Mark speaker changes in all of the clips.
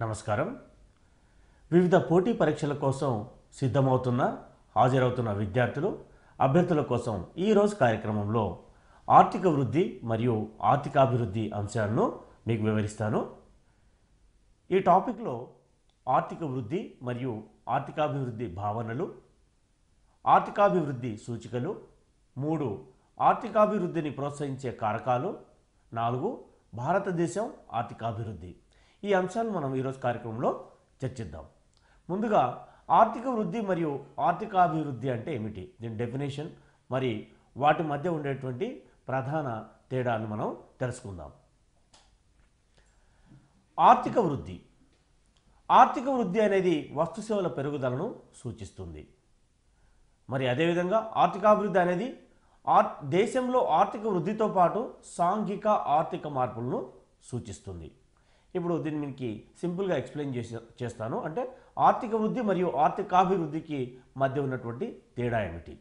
Speaker 1: నమస్కారం. వివిధ పోటీ పరీక్షల కోసం సిద్ధమవుతున్న హాజరవుతున్న విద్యార్థులు అభ్యర్థుల కోసం ఈరోజు కార్యక్రమంలో ఆర్థిక వృద్ధి మరియు ఆర్థికాభివృద్ధి అంశాలను మీకు వివరిస్తాను. ఈ టాపిక్లో ఆర్థిక వృద్ధి మరియు ఆర్థికాభివృద్ధి భావనలు, ఆర్థికాభివృద్ధి సూచికలు, 3 ఆర్థికాభివృద్ధిని ప్రోత్సహించే కారకాలు, 4 భారతదేశం ఆర్థికాభివృద్ధి. ఈ అంశాలు మనం ఈరోజు కార్యక్రమంలో చర్చిద్దాం. ముందుగా ఆర్థిక వృద్ధి మరియు ఆర్థికాభివృద్ధి అంటే ఏమిటి, దీని డెఫినేషన్ మరి వాటి మధ్య ఉండేటువంటి ప్రధాన తేడాను మనం తెలుసుకుందాం. ఆర్థిక వృద్ధి అనేది వస్తు సేవల పెరుగుదలను సూచిస్తుంది. మరి అదేవిధంగా ఆర్థికాభివృద్ధి అనేది దేశంలో ఆర్థిక వృద్ధితో పాటు సాంఘిక ఆర్థిక మార్పులను సూచిస్తుంది. ఇప్పుడు దీన్ని మీకు సింపుల్గా ఎక్స్ప్లెయిన్ చేస్తాను. అంటే ఆర్థిక వృద్ధి మరియు ఆర్థికాభివృద్ధికి మధ్య ఉన్నటువంటి తేడా ఏమిటి.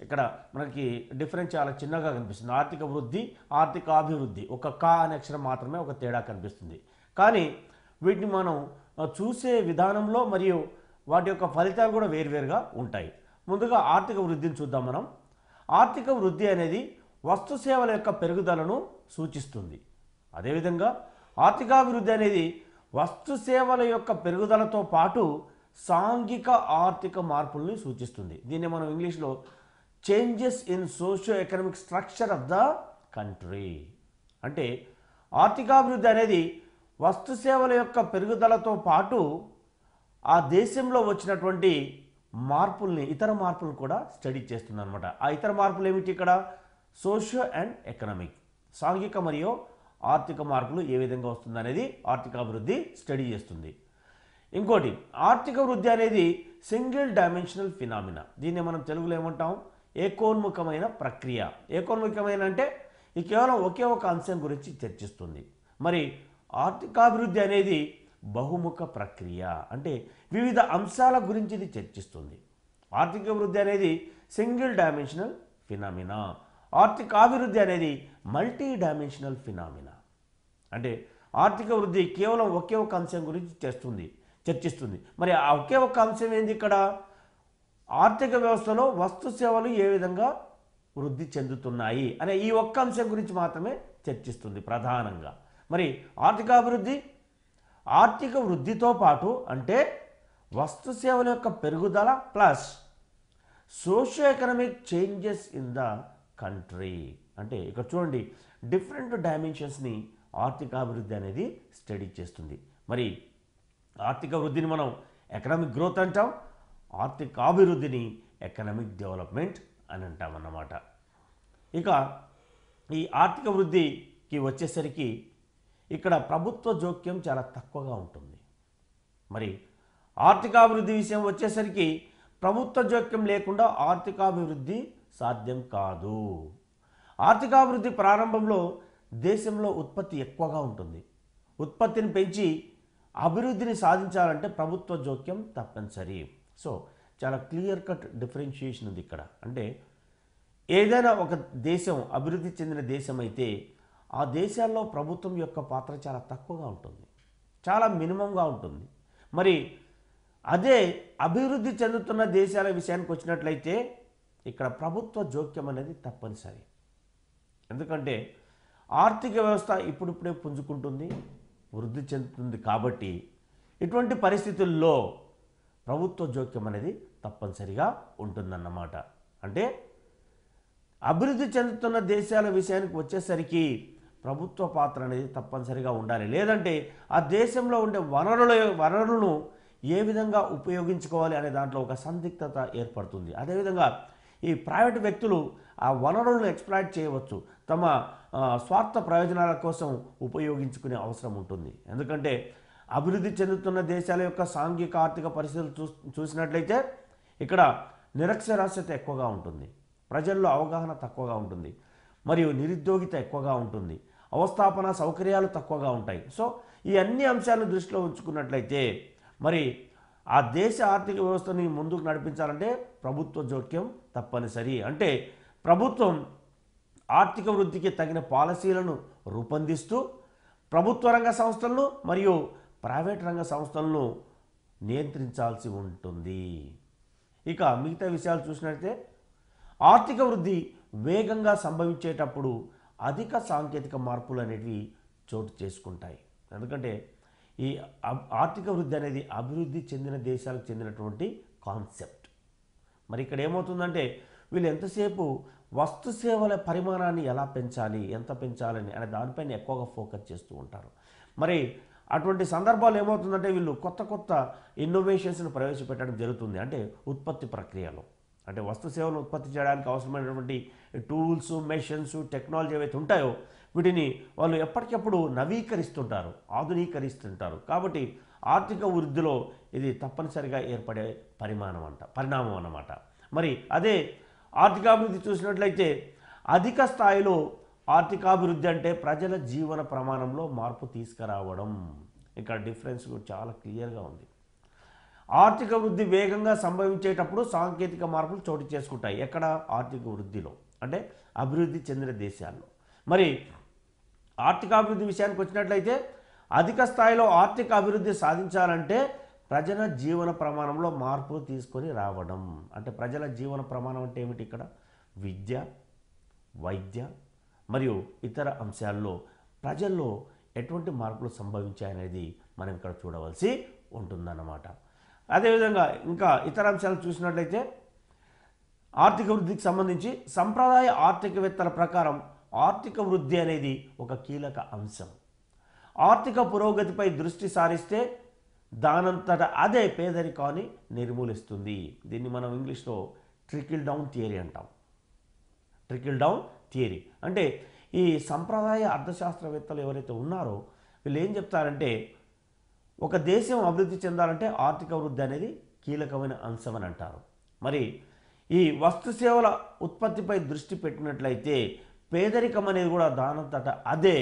Speaker 1: ఇక్కడ మనకి డిఫరెన్స్ చాలా చిన్నగా కనిపిస్తుంది. ఆర్థిక వృద్ధి, ఆర్థికాభివృద్ధి ఒక కా అనే అక్షరం మాత్రమే ఒక తేడా కనిపిస్తుంది. కానీ వీటిని మనం చూసే విధానంలో మరియు వాటి యొక్క ఫలితాలు కూడా వేరువేరుగా ఉంటాయి. ముందుగా ఆర్థిక వృద్ధిని చూద్దాం మనం. ఆర్థిక వృద్ధి అనేది వస్తు సేవల యొక్క పెరుగుదలను సూచిస్తుంది. అదేవిధంగా ఆర్థికాభివృద్ధి అనేది వస్తు సేవల యొక్క పెరుగుదలతో పాటు సాంఘిక ఆర్థిక మార్పుల్ని సూచిస్తుంది. దీన్ని మనం ఇంగ్లీష్లో changes in socio economic structure of the country. అంటే ఆర్థికాభివృద్ధి అనేది వస్తు సేవల యొక్క పెరుగుదలతో పాటు ఆ దేశంలో వచ్చినటువంటి మార్పుల్ని, ఇతర మార్పులను కూడా స్టడీ చేస్తుంది అనమాట. ఆ ఇతర మార్పులు ఏమిటి, ఇక్కడ సోషియో అండ్ ఎకనామిక్, సాంఘిక మరియు ఆర్థిక మార్పులు ఏ విధంగా వస్తుంది అనేది ఆర్థికాభివృద్ధి స్టడీ చేస్తుంది. ఇంకోటి, ఆర్థిక వృద్ధి అనేది సింగిల్ డైమెన్షనల్ ఫినామినా. దీన్ని మనం తెలుగులో ఏమంటాం, ఏకోన్ముఖమైన ప్రక్రియ. ఏకోన్ముఖమైన అంటే ఇది కేవలం ఒకే ఒక అంశం గురించి చర్చిస్తుంది. మరి ఆర్థికాభివృద్ధి అనేది బహుముఖ ప్రక్రియ, అంటే వివిధ అంశాల గురించి ఇది చర్చిస్తుంది. ఆర్థిక వృద్ధి అనేది సింగిల్ డైమెన్షనల్ ఫినామినా, ఆర్థికాభివృద్ధి అనేది మల్టీ డైమెన్షనల్ ఫినామినా. అంటే ఆర్థిక వృద్ధి కేవలం ఒకే ఒక అంశం గురించి చర్చిస్తుంది. మరి ఆ ఒకే ఒక అంశం ఏంది, ఇక్కడ ఆర్థిక వ్యవస్థలో వస్తు సేవలు ఏ విధంగా వృద్ధి చెందుతున్నాయి అనే ఈ ఒక్క అంశం గురించి మాత్రమే చర్చిస్తుంది ప్రధానంగా. మరి ఆర్థిక వృద్ధితో పాటు అంటే వస్తు సేవల యొక్క పెరుగుదల plus socio economic changes in the country. అంటే ఇక్కడ చూడండి, డిఫరెంట్ డైమెన్షన్స్ని ఆర్థికాభివృద్ధి అనేది స్టడీ చేస్తుంది. మరి ఆర్థిక వృద్ధిని మనం ఎకనామిక్ గ్రోత్ అంటాం, ఆర్థికాభివృద్ధిని ఎకనామిక్ డెవలప్మెంట్ అని అంటాం అన్నమాట. ఇక ఈ ఆర్థిక వృద్ధికి వచ్చేసరికి ఇక్కడ ప్రభుత్వ జోక్యం చాలా తక్కువగా ఉంటుంది. మరి ఆర్థికాభివృద్ధి విషయం వచ్చేసరికి ప్రభుత్వ జోక్యం లేకుండా ఆర్థికాభివృద్ధి సాధ్యం కాదు. ఆర్థికాభివృద్ధి ప్రారంభంలో దేశంలో ఉత్పత్తి ఎక్కువగా ఉంటుంది. ఉత్పత్తిని పెంచి అభివృద్ధిని సాధించాలంటే ప్రభుత్వ జోక్యం తప్పనిసరి. సో చాలా క్లియర్ కట్ డిఫరెన్షియేషన్ ఉంది ఇక్కడ. అంటే ఏదైనా ఒక దేశం అభివృద్ధి చెందిన దేశం అయితే ఆ దేశాల్లో ప్రభుత్వం యొక్క పాత్ర చాలా తక్కువగా ఉంటుంది, చాలా మినిమంగా ఉంటుంది. మరి అదే అభివృద్ధి చెందుతున్న దేశాల విషయానికి వచ్చినట్లయితే ఇక్కడ ప్రభుత్వ జోక్యం అనేది తప్పనిసరి. ఎందుకంటే ఆర్థిక వ్యవస్థ ఇప్పుడిప్పుడే పుంజుకుంటుంది, వృద్ధి చెందుతుంది. కాబట్టి ఇటువంటి పరిస్థితుల్లో ప్రభుత్వ జోక్యం అనేది తప్పనిసరిగా ఉంటుందన్నమాట. అంటే అభివృద్ధి చెందుతున్న దేశాల విషయానికి వచ్చేసరికి ప్రభుత్వ పాత్ర అనేది తప్పనిసరిగా ఉండాలి. లేదంటే ఆ దేశంలో ఉండే వనరులను ఏ విధంగా ఉపయోగించుకోవాలి అనే దాంట్లో ఒక సందిగ్ధత ఏర్పడుతుంది. అదేవిధంగా ఈ ప్రైవేటు వ్యక్తులు ఆ వనరులను ఎక్స్ప్లాయిట్ చేయవచ్చు, తమ స్వార్థ ప్రయోజనాల కోసం ఉపయోగించుకునే అవసరం ఉంటుంది. ఎందుకంటే అభివృద్ధి చెందుతున్న దేశాల యొక్క సాంఘిక ఆర్థిక పరిస్థితులు చూసినట్లయితే ఇక్కడ నిరక్షరాస్యత ఎక్కువగా ఉంటుంది, ప్రజల్లో అవగాహన తక్కువగా ఉంటుంది, మరియు నిరుద్యోగిత ఎక్కువగా ఉంటుంది, అవస్థాపన సౌకర్యాలు తక్కువగా ఉంటాయి. సో ఈ అన్ని అంశాలను దృష్టిలో ఉంచుకున్నట్లయితే మరి ఆ దేశ ఆర్థిక వ్యవస్థని ముందుకు నడిపించాలంటే ప్రభుత్వ జోక్యం తప్పనిసరి. అంటే ప్రభుత్వం ఆర్థిక వృద్ధికి తగిన పాలసీలను రూపొందిస్తూ ప్రభుత్వ రంగ సంస్థలను మరియు ప్రైవేట్ రంగ సంస్థలను నియంత్రించాల్సి ఉంటుంది. ఇక మిగతా విషయాలు చూసినట్లయితే ఆర్థిక వృద్ధి వేగంగా సంభవించేటప్పుడు అధిక సాంకేతిక మార్పులు అనేవి చోటు చేసుకుంటాయి. ఎందుకంటే ఈ ఆర్థిక వృద్ధి అనేది అభివృద్ధి చెందిన దేశాలకు చెందినటువంటి కాన్సెప్ట్. మరి ఇక్కడ ఏమవుతుందంటే వీళ్ళు ఎంతసేపు వస్తు సేవల పరిమాణాన్ని ఎలా పెంచాలి, ఎంత పెంచాలని అనే దానిపైన ఎక్కువగా ఫోకస్ చేస్తూ ఉంటారు. మరి అటువంటి సందర్భాలు ఏమవుతుందంటే వీళ్ళు కొత్త కొత్త ఇన్నోవేషన్స్ని ప్రవేశపెట్టడం జరుగుతుంది. అంటే ఉత్పత్తి ప్రక్రియలో, అంటే వస్తు సేవలను ఉత్పత్తి చేయడానికి అవసరమైనటువంటి టూల్స్, మెషిన్స్, టెక్నాలజీ ఏవైతే ఉంటాయో వీటిని వాళ్ళు ఎప్పటికప్పుడు నవీకరిస్తుంటారు, ఆధునీకరిస్తుంటారు. కాబట్టి ఆర్థిక వృద్ధిలో ఇది తప్పనిసరిగా ఏర్పడే పరిణామం అన్నమాట. మరి అదే ఆర్థికాభివృద్ధి చూసినట్లయితే అధిక స్థాయిలో ఆర్థికాభివృద్ధి అంటే ప్రజల జీవన ప్రమాణంలో మార్పు తీసుకురావడం. ఇక్కడ డిఫరెన్స్ చాలా క్లియర్గా ఉంది. ఆర్థిక వృద్ధి వేగంగా సంభవించేటప్పుడు సాంకేతిక మార్పులు చోటు చేసుకుంటాయి. ఎక్కడ? ఆర్థిక వృద్ధిలో, అంటే అభివృద్ధి చెందిన దేశాల్లో. మరి ఆర్థికాభివృద్ధి విషయానికి వచ్చినట్లయితే అధిక స్థాయిలో ఆర్థిక అభివృద్ధి సాధించాలంటే ప్రజల జీవన ప్రమాణంలో మార్పులు తీసుకొని రావడం. అంటే ప్రజల జీవన ప్రమాణం అంటే ఏమిటి? ఇక్కడ విద్య, వైద్య మరియు ఇతర అంశాల్లో ప్రజల్లో ఎటువంటి మార్పులు సంభవించాయనేది మనం ఇక్కడ చూడవలసి ఉంటుందన్నమాట. అదేవిధంగా ఇంకా ఇతర అంశాలు చూసినట్లయితే ఆర్థిక వృద్ధికి సంబంధించి సంప్రదాయ ఆర్థికవేత్తల ప్రకారం ఆర్థిక వృద్ధి అనేది ఒక కీలక అంశం. ఆర్థిక పురోగతిపై దృష్టి సారిస్తే దానంతట అదే పేదరికాన్ని నిర్మూలిస్తుంది. దీన్ని మనం ఇంగ్లీష్లో ట్రికిల్ డౌన్ థియరీ అంటాం. ట్రికిల్ డౌన్ థియరీ అంటే ఈ సంప్రదాయ అర్థశాస్త్రవేత్తలు ఎవరైతే ఉన్నారో వీళ్ళు ఏం చెప్తారంటే ఒక దేశం అభివృద్ధి చెందాలంటే ఆర్థిక వృద్ధి అనేది కీలకమైన అంశం అని అంటారు. మరి ఈ వస్తు సేవల ఉత్పత్తిపై దృష్టి పెట్టినట్లయితే పేదరికం అనేది కూడా దానంతట అదే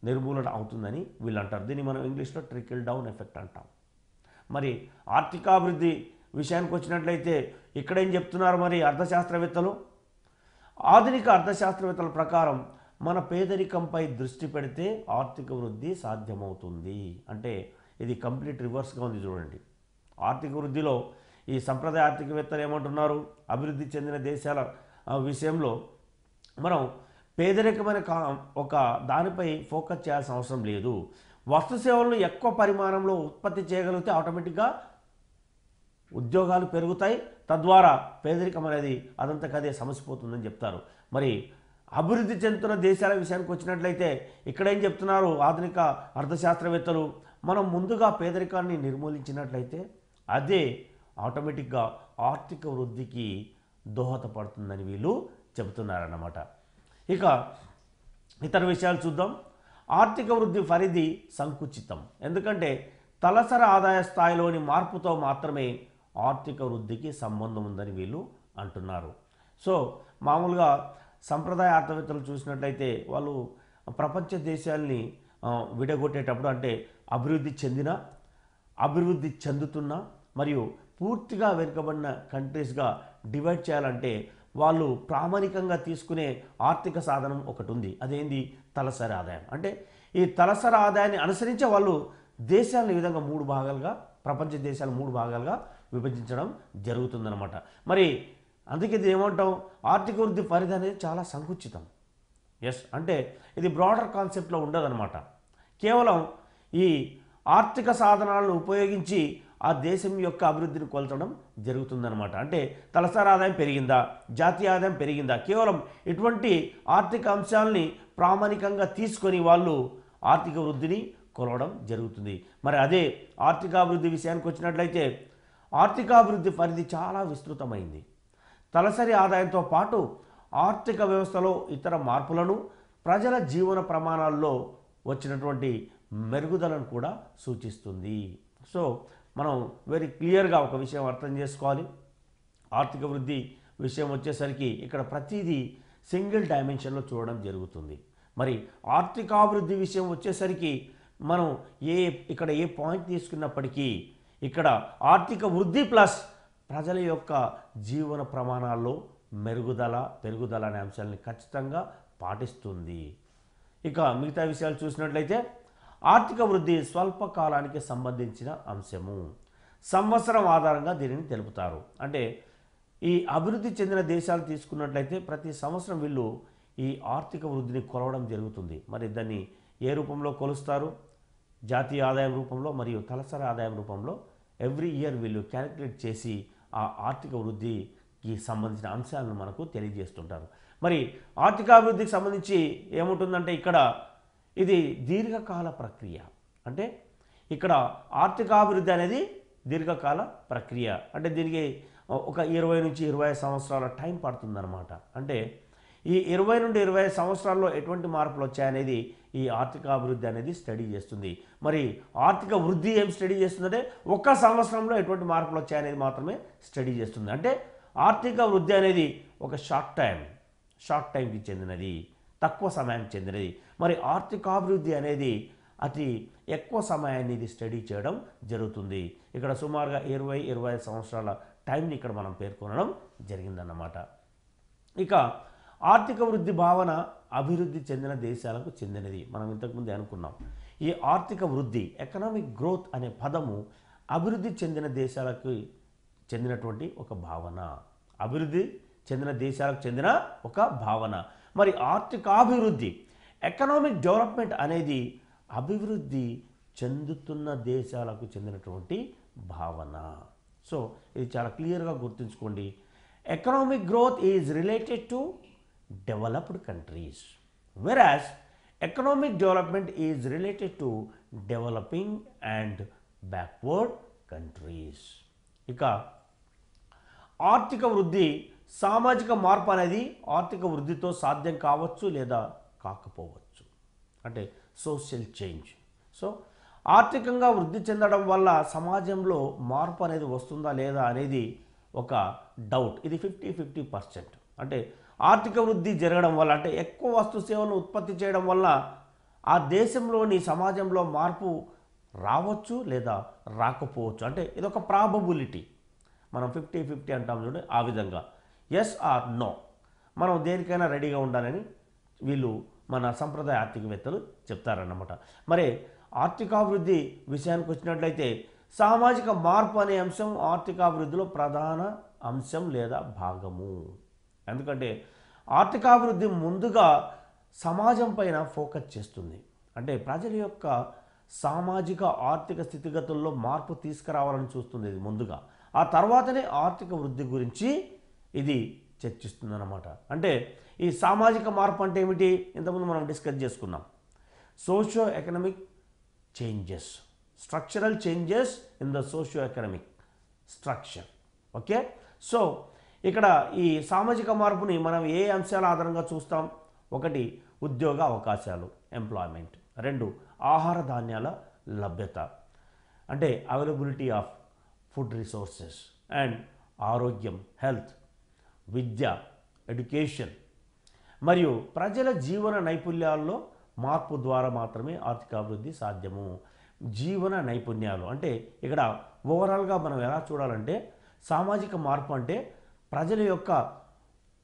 Speaker 1: నిర్మూలన అవుతుందని వీళ్ళు అంటారు. దీన్ని మనం ఇంగ్లీష్లో ట్రికిల్ డౌన్ ఎఫెక్ట్ అంటాం. మరి ఆర్థికాభివృద్ధి విషయానికి వచ్చినట్లయితే ఇక్కడేం చెప్తున్నారు మరి అర్థశాస్త్రవేత్తలు? ఆధునిక అర్థశాస్త్రవేత్తల ప్రకారం మన పేదరికంపై దృష్టి పెడితే ఆర్థిక వృద్ధి సాధ్యమవుతుంది. అంటే ఇది కంప్లీట్ రివర్స్గా ఉంది చూడండి. ఆర్థిక వృద్ధిలో ఈ సంప్రదాయ ఆర్థికవేత్తలు ఏమంటున్నారు? అభివృద్ధి చెందిన దేశాల విషయంలో మనం పేదరికమైన ఒక దానిపై ఫోకస్ చేయాల్సిన అవసరం లేదు. వస్తు సేవలను ఎక్కువ పరిమాణంలో ఉత్పత్తి చేయగలిగితే ఆటోమేటిక్గా ఉద్యోగాలు పెరుగుతాయి, తద్వారా పేదరికం అనేది అదంతకదే సమసిపోతుందని చెప్తారు. మరి అభివృద్ధి చెందుతున్న దేశాల విషయానికి వచ్చినట్లయితే ఇక్కడ ఏం చెప్తున్నారు ఆధునిక అర్థశాస్త్రవేత్తలు? మనం ముందుగా పేదరికాన్ని నిర్మూలించినట్లయితే అదే ఆటోమేటిక్గా ఆర్థిక వృద్ధికి దోహదపడుతుందని వీళ్ళు చెబుతున్నారన్నమాట. ఇక ఇతర విషయాలు చూద్దాం. ఆర్థిక వృద్ధి పరిధి సంకుచితం. ఎందుకంటే తలసరి ఆదాయ స్థాయిలోని మార్పుతో మాత్రమే ఆర్థిక వృద్ధికి సంబంధం ఉందని వీళ్ళు అంటున్నారు. సో మామూలుగా సంప్రదాయ అర్థవేత్తలు చూసినట్లయితే వాళ్ళు ప్రపంచ దేశాలని విడగొట్టేటప్పుడు అంటే అభివృద్ధి చెందిన, అభివృద్ధి చెందుతున్న మరియు పూర్తిగా వెనుకబడిన కంట్రీస్గా డివైడ్ చేయాలంటే వాళ్ళు ప్రామాణికంగా తీసుకునే ఆర్థిక సాధనం ఒకటి ఉంది. అదేంది? తలసరి ఆదాయం. అంటే ఈ తలసరి ఆదాయాన్ని అనుసరించే వాళ్ళు దేశాలను ఈ విధంగా 3 భాగాలుగా, ప్రపంచ దేశాలు 3 భాగాలుగా విభజించడం జరుగుతుందన్నమాట. మరి అందుకే ఇది ఏమంటాం? ఆర్థిక వృద్ధి పరిధి అనేది చాలా సంకుచితం. ఎస్, అంటే ఇది బ్రాడర్ కాన్సెప్ట్లో ఉండదన్నమాట. కేవలం ఈ ఆర్థిక సాధనాలను ఉపయోగించి ఆ దేశం యొక్క అభివృద్ధిని కొలచడం జరుగుతుందన్నమాట. అంటే తలసరి ఆదాయం పెరిగిందా, జాతీయ ఆదాయం పెరిగిందా, కేవలం ఇటువంటి ఆర్థిక అంశాలని ప్రామాణికంగా తీసుకొని వాళ్ళు ఆర్థిక వృద్ధిని కొలవడం జరుగుతుంది. మరి అదే ఆర్థికాభివృద్ధి విషయానికి వచ్చినట్లయితే ఆర్థికాభివృద్ధి పరిధి చాలా విస్తృతమైంది. తలసరి ఆదాయంతో పాటు ఆర్థిక వ్యవస్థలో ఇతర మార్పులను, ప్రజల జీవన ప్రమాణాల్లో వచ్చినటువంటి మెరుగుదలను కూడా సూచిస్తుంది. సో మనం వెరీ క్లియర్గా ఒక విషయం అర్థం చేసుకోవాలి. ఆర్థిక వృద్ధి విషయం వచ్చేసరికి ఇక్కడ ప్రతిదీ సింగిల్ డైమెన్షన్లో చూడడం జరుగుతుంది. మరి ఆర్థికాభివృద్ధి విషయం వచ్చేసరికి మనం ఇక్కడ ఏ పాయింట్ తీసుకున్నప్పటికీ ఇక్కడ ఆర్థిక వృద్ధి ప్లస్ ప్రజల యొక్క జీవన ప్రమాణాల్లో పెరుగుదల అనే అంశాలని ఖచ్చితంగా పాటిస్తుంది. ఇక మిగతా విషయాలు చూసినట్లయితే ఆర్థిక వృద్ధి స్వల్పకాలానికి సంబంధించిన అంశము. సంవత్సరం ఆధారంగా దీనిని తెలుపుతారు. అంటే ఈ అభివృద్ధి చెందిన దేశాలు తీసుకున్నట్లయితే ప్రతి సంవత్సరం వీళ్ళు ఈ ఆర్థిక వృద్ధిని కొలవడం జరుగుతుంది. మరి దాన్ని ఏ రూపంలో కొలుస్తారు? జాతీయ ఆదాయం రూపంలో మరియు తలసరి ఆదాయం రూపంలో ఎవ్రీ ఇయర్ వీళ్ళు క్యాలిక్యులేట్ చేసి ఆ ఆర్థిక వృద్ధికి సంబంధించిన అంశాలను మనకు తెలియజేస్తుంటారు. మరి ఆర్థికాభివృద్ధికి సంబంధించి ఏముంటుందంటే ఇక్కడ ఇది దీర్ఘకాల ప్రక్రియ. అంటే ఇక్కడ ఆర్థికాభివృద్ధి అనేది దీర్ఘకాల ప్రక్రియ. అంటే దీనికి ఒక 20 నుంచి 25 సంవత్సరాల టైం పడుతుందన్నమాట. అంటే ఈ 20 నుండి 25 సంవత్సరాల్లో ఎటువంటి మార్పులు వచ్చాయనేది ఈ ఆర్థికాభివృద్ధి అనేది స్టడీ చేస్తుంది. మరి ఆర్థిక వృద్ధి ఏం స్టడీ చేస్తుందంటే ఒక్క సంవత్సరంలో ఎటువంటి మార్పులు వచ్చాయనేది మాత్రమే స్టడీ చేస్తుంది. అంటే ఆర్థిక వృద్ధి అనేది ఒక షార్ట్ టైంకి చెందినది, తక్కువ సమయానికి చెందినది. మరి ఆర్థికాభివృద్ధి అనేది అతి ఎక్కువ సమయాన్ని ఇది స్టడీ చేయడం జరుగుతుంది. ఇక్కడ సుమారుగా 20-25 సంవత్సరాల టైంని ఇక్కడ మనం పేర్కొనడం జరిగిందన్నమాట. ఇక ఆర్థిక వృద్ధి భావన అభివృద్ధి చెందిన దేశాలకు చెందినది. మనం ఇంతకుముందే అనుకున్నాం. ఈ ఆర్థిక వృద్ధి ఎకనామిక్ గ్రోత్ అనే పదము అభివృద్ధి చెందిన దేశాలకు చెందినటువంటి ఒక భావన. అభివృద్ధి చెందిన దేశాలకు చెందిన ఒక భావన. మరి ఆర్థికాభివృద్ధి ఎకనామిక్ డెవలప్మెంట్ అనేది అభివృద్ధి చెందుతున్న దేశాలకు చెందినటువంటి భావన. సో ఇది చాలా క్లియర్గా గుర్తుంచుకోండి. Economic growth is related to developed countries, whereas economic development is related to developing and backward countries. ఇక ఆర్థిక వృద్ధి సామాజిక మార్పు అనేది ఆర్థిక వృద్ధితో సాధ్యం కావచ్చు లేదా కాకపోవచ్చు. అంటే సోషల్ చేంజ్. సో ఆర్థికంగా వృద్ధి చెందడం వల్ల సమాజంలో మార్పు అనేది వస్తుందా లేదా అనేది ఒక డౌట్. ఇది 50-50%. అంటే ఆర్థిక వృద్ధి జరగడం వల్ల, అంటే ఎక్కువ వస్తు సేవలను ఉత్పత్తి చేయడం వల్ల ఆ దేశంలోని సమాజంలో మార్పు రావచ్చు లేదా రాకపోవచ్చు. అంటే ఇదొక ప్రాబబిలిటీ. మనం 50-50 అంటాం చూడండి, ఆ విధంగా ఎస్ ఆర్ నో. మనం దేనికైనా రెడీగా ఉండాలని వీళ్ళు మన సంప్రదాయ ఆర్థికవేత్తలు చెప్తారన్నమాట. మరి ఆర్థికాభివృద్ధి విషయానికి వచ్చినట్లయితే సామాజిక మార్పు అనే అంశం ఆర్థికాభివృద్ధిలో ప్రధాన అంశం లేదా భాగము. ఎందుకంటే ఆర్థికాభివృద్ధి ముందుగా సమాజం పైన ఫోకస్ చేస్తుంది. అంటే ప్రజల యొక్క సామాజిక ఆర్థిక స్థితిగతుల్లో మార్పు తీసుకురావాలని చూస్తుంది ఇది ముందుగా. ఆ తర్వాతనే ఆర్థిక వృద్ధి గురించి ఇది చర్చిస్తుంది అన్నమాట. అంటే ఈ సామాజిక మార్పు అంటే ఏమిటి? ఇంతకుముందు మనం డిస్కస్ చేసుకున్నాం. Socio economic changes, structural changes in the socio economic structure. Okay. So ఇక్కడ ఈ సామాజిక మార్పుని మనం ఏ అంశాల ఆధారంగా చూస్తాం? ఒకటి ఉద్యోగ అవకాశాలు, ఎంప్లాయ్మెంట్. 2 ఆహార ధాన్యాల లభ్యత, అంటే availability of food resources. And ఆరోగ్యం, హెల్త్, విద్య, ఎడ్యుకేషన్. మరియు ప్రజల జీవన నైపుణ్యాల్లో మార్పు ద్వారా మాత్రమే ఆర్థికాభివృద్ధి సాధ్యము. జీవన నైపుణ్యాలు అంటే ఇక్కడ ఓవరాల్గా మనం ఎలా చూడాలంటే సామాజిక మార్పు అంటే ప్రజల యొక్క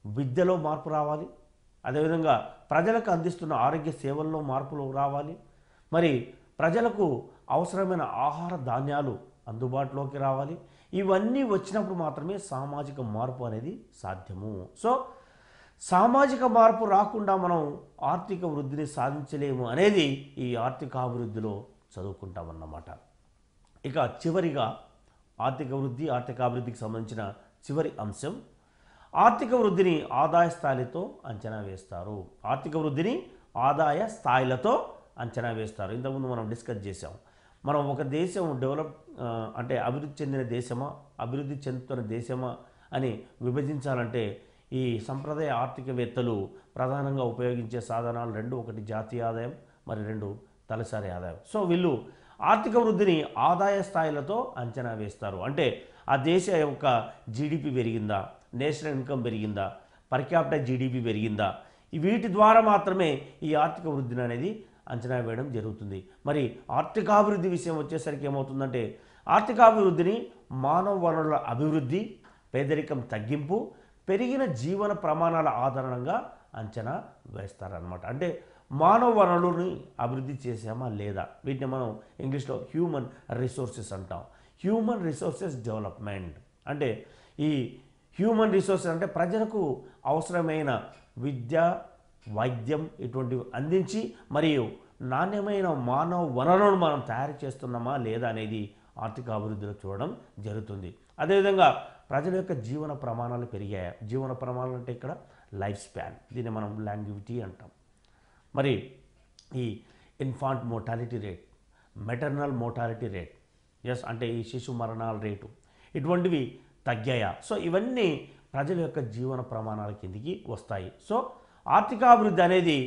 Speaker 1: విద్యలో మార్పు రావాలి, అదేవిధంగా ప్రజలకు అందిస్తున్న ఆరోగ్య సేవల్లో మార్పులు రావాలి, మరి ప్రజలకు అవసరమైన ఆహార ధాన్యాలు అందుబాటులోకి రావాలి. ఇవన్నీ వచ్చినప్పుడు మాత్రమే సామాజిక మార్పు అనేది సాధ్యము. సో సామాజిక మార్పు రాకుండా మనం ఆర్థిక వృద్ధిని సాధించలేము అనేది ఈ ఆర్థికాభివృద్ధిలో చదువుకుంటామన్నమాట. ఇక చివరిగా ఆర్థికాభివృద్ధికి సంబంధించిన చివరి అంశం, ఆర్థిక వృద్ధిని ఆదాయ స్థాయిలతో అంచనా వేస్తారు. ఆర్థిక వృద్ధిని ఆదాయ స్థాయిలతో అంచనా వేస్తారు. ఇంతకుముందు మనం డిస్కస్ చేసాం. మనం ఒక దేశం అంటే అభివృద్ధి చెందిన దేశమా, అభివృద్ధి చెందుతున్న దేశమా అని విభజించాలంటే ఈ సంప్రదాయ ఆర్థికవేత్తలు ప్రధానంగా ఉపయోగించే సాధనాలు 2, ఒకటి జాతీయ ఆదాయం, మరి 2 తలసరి ఆదాయం. సో వీళ్ళు ఆర్థిక వృద్ధిని ఆదాయ స్థాయిలతో అంచనా వేస్తారు. అంటే ఆ దేశ యొక్క జీడిపి పెరిగిందా, నేషనల్ ఇన్కమ్ పెరిగిందా, పర్ క్యాపిటల్ జీడిపి పెరిగిందా, వీటి ద్వారా మాత్రమే ఈ ఆర్థిక వృద్ధిని అనేది అంచనా వేయడం జరుగుతుంది. మరి ఆర్థికాభివృద్ధి విషయం వచ్చేసరికి ఏమవుతుందంటే ఆర్థికాభివృద్ధిని మానవ వనరుల అభివృద్ధి, పేదరికం తగ్గింపు, పెరిగిన జీవన ప్రమాణాల ఆధారంగా అంచనా వేస్తారనమాట. అంటే మానవ వనరులని అభివృద్ధి చేసామా లేదా, వీటిని మనం ఇంగ్లీష్లో హ్యూమన్ రిసోర్సెస్ అంటాం. హ్యూమన్ రిసోర్సెస్ డెవలప్మెంట్ అంటే ఈ హ్యూమన్ రిసోర్సెస్ అంటే ప్రజలకు అవసరమైన విద్య, వైద్యం ఇటువంటివి అందించి మరియు నాణ్యమైన మానవ వనరులను మనం తయారు చేస్తున్నామా లేదా అనేది ఆర్థిక అభివృద్ధిలో చూడడం జరుగుతుంది. అదేవిధంగా ప్రజల యొక్క జీవన ప్రమాణాలు పెరిగాయి. జీవన ప్రమాణాలు అంటే ఇక్కడ లైఫ్ స్పాన్, దీన్ని మనం లాంగివిటీ అంటాం. మరి ఈ infant mortality rate, maternal mortality rate, అంటే ఈ శిశు మరణాల రేటు ఇటువంటివి తగ్గాయా. సో ఇవన్నీ ప్రజల యొక్క జీవన ప్రమాణాల కిందికి వస్తాయి. సో ఆర్థికాభివృద్ధి అనేది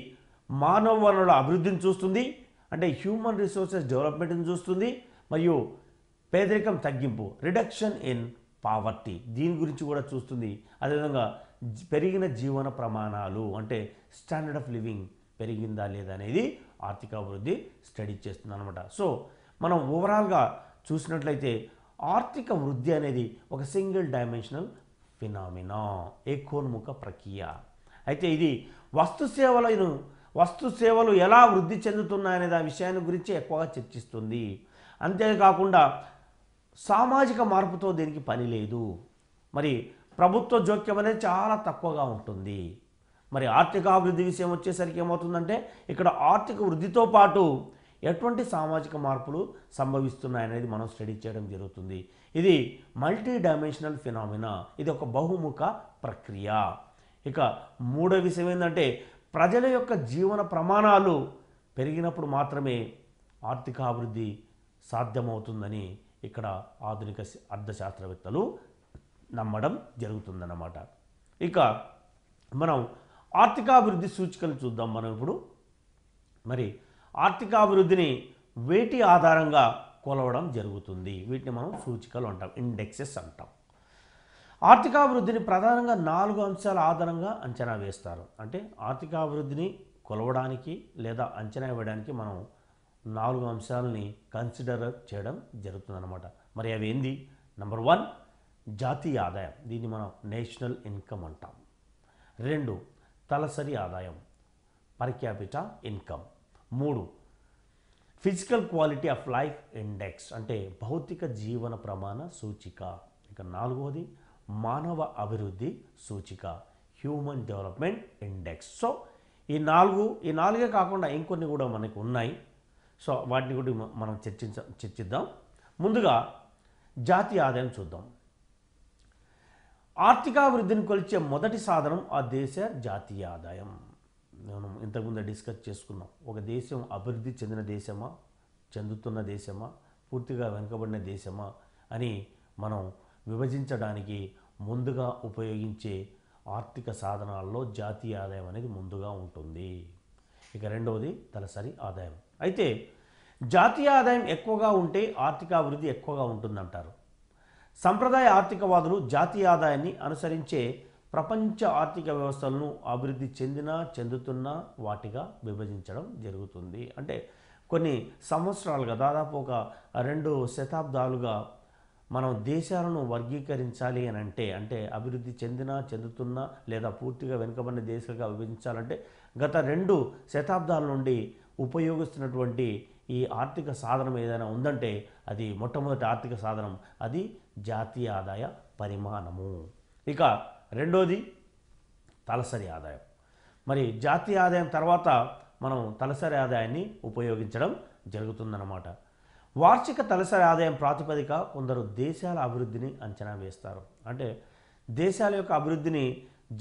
Speaker 1: మానవ వనరుల అభివృద్ధిని చూస్తుంది, అంటే హ్యూమన్ రిసోర్సెస్ డెవలప్మెంట్ని చూస్తుంది, మరియు పేదరికం తగ్గింపు, రిడక్షన్ ఇన్ పావర్టీ, దీని గురించి కూడా చూస్తుంది. అదేవిధంగా పెరిగిన జీవన ప్రమాణాలు అంటే స్టాండర్డ్ ఆఫ్ లివింగ్ పెరిగిందా లేదా అనేది ఆర్థికాభివృద్ధి స్టడీ చేస్తుంది అనమాట. సో మనం ఓవరాల్గా చూసినట్లయితే ఆర్థిక వృద్ధి అనేది ఒక సింగిల్ డైమెన్షనల్ ఫినామినా, ఏకోన్ముఖ ప్రక్రియ. అయితే ఇది వస్తు సేవలు ఎలా వృద్ధి చెందుతున్నాయనే దాని విషయాన్ని గురించి ఎక్కువగా చర్చిస్తుంది. అంతేకాకుండా సామాజిక మార్పుతో దీనికి పని లేదు. మరి ప్రభుత్వ జోక్యం అనేది చాలా తక్కువగా ఉంటుంది. మరి ఆర్థికాభివృద్ధి విషయం వచ్చేసరికి ఏమవుతుందంటే ఇక్కడ ఆర్థిక వృద్ధితో పాటు ఎటువంటి సామాజిక మార్పులు సంభవిస్తున్నాయనేది మనం స్టడీ చేయడం జరుగుతుంది. ఇది మల్టీ డైమెన్షనల్ ఫినామినా, ఇది ఒక బహుముఖ ప్రక్రియ. ఇక మూడో విషయం ఏంటంటే ప్రజల యొక్క జీవన ప్రమాణాలు పెరిగినప్పుడు మాత్రమే ఆర్థికాభివృద్ధి సాధ్యమవుతుందని ఇక్కడ ఆధునిక అర్థశాస్త్రవేత్తలు నమ్మడం జరుగుతుందన్నమాట. ఇక మనం ఆర్థికాభివృద్ధి సూచికలు చూద్దాం. మనం ఇప్పుడు మరి ఆర్థికాభివృద్ధిని వేటి ఆధారంగా కొలవడం జరుగుతుంది. వీటిని మనం సూచికలు అంటాం, ఇండెక్సెస్ అంటాం. ఆర్థికాభివృద్ధిని ప్రధానంగా 4 అంశాల ఆధారంగా అంచనా వేస్తారు. అంటే ఆర్థికాభివృద్ధిని కొలవడానికి లేదా అంచనా వేయడానికి మనం 4 అంశాలని కన్సిడర్ చేయడం జరుగుతుందన్నమాట. మరి అవి ఏంది? నెంబర్ 1 జాతీయ ఆదాయం, దీన్ని మనం నేషనల్ ఇన్కమ్ అంటాం. 2 తలసరి ఆదాయం, per capita income. 3 physical quality of life index, అంటే భౌతిక జీవన ప్రమాణ సూచిక. ఇక 4వది మానవ అభివృద్ధి సూచిక, హ్యూమన్ డెవలప్మెంట్ ఇండెక్స్. సో ఈ 4 కాకుండా ఇంకొన్ని కూడా మనకు ఉన్నాయి. సో వాటిని కూడా మనం చర్చిద్దాం. ముందుగా జాతీయ ఆదాయం చూద్దాం. ఆర్థికాభివృద్ధిని కొలిచే మొదటి సాధనం ఆ దేశ జాతీయ ఆదాయం. మనం ఇంతకుముందు డిస్కస్ చేసుకున్నాం. ఒక దేశం అభివృద్ధి చెందిన దేశమా, చెందుతున్న దేశమా, పూర్తిగా వెనుకబడిన దేశమా అని మనం విభజించడానికి ముందుగా ఉపయోగించే ఆర్థిక సాధనాల్లో జాతీయ ఆదాయం అనేది ముందుగా ఉంటుంది. ఇక 2వది తలసరి ఆదాయం. అయితే జాతీయ ఆదాయం ఎక్కువగా ఉంటే ఆర్థికాభివృద్ధి ఎక్కువగా ఉంటుందంటారు. సంప్రదాయ ఆర్థికవాదులు జాతీయ ఆదాయాన్ని అనుసరించే ప్రపంచ ఆర్థిక వ్యవస్థలను అభివృద్ధి చెందుతున్న వాటిగా విభజించడం జరుగుతుంది. అంటే కొన్ని సంవత్సరాలుగా, దాదాపు ఒక 2 శతాబ్దాలుగా మనం దేశాలను వర్గీకరించాలి అని అంటే అభివృద్ధి చెందుతున్న లేదా పూర్తిగా వెనుకబడిన దేశాలుగా విభజించాలంటే గత 2 శతాబ్దాల నుండి ఉపయోగిస్తున్నటువంటి ఈ ఆర్థిక సాధనం ఏదైనా ఉందంటే అది మొట్టమొదటి ఆర్థిక సాధనం, అది జాతీయ ఆదాయ పరిమాణము. ఇక 2వది తలసరి ఆదాయం. మరి జాతీయ ఆదాయం తర్వాత మనం తలసరి ఆదాయాన్ని ఉపయోగించడం జరుగుతుందన్నమాట. వార్షిక తలసరి ఆదాయం ప్రాతిపదిక కొందరు దేశాల అభివృద్ధిని అంచనా వేస్తారు. అంటే దేశాల యొక్క అభివృద్ధిని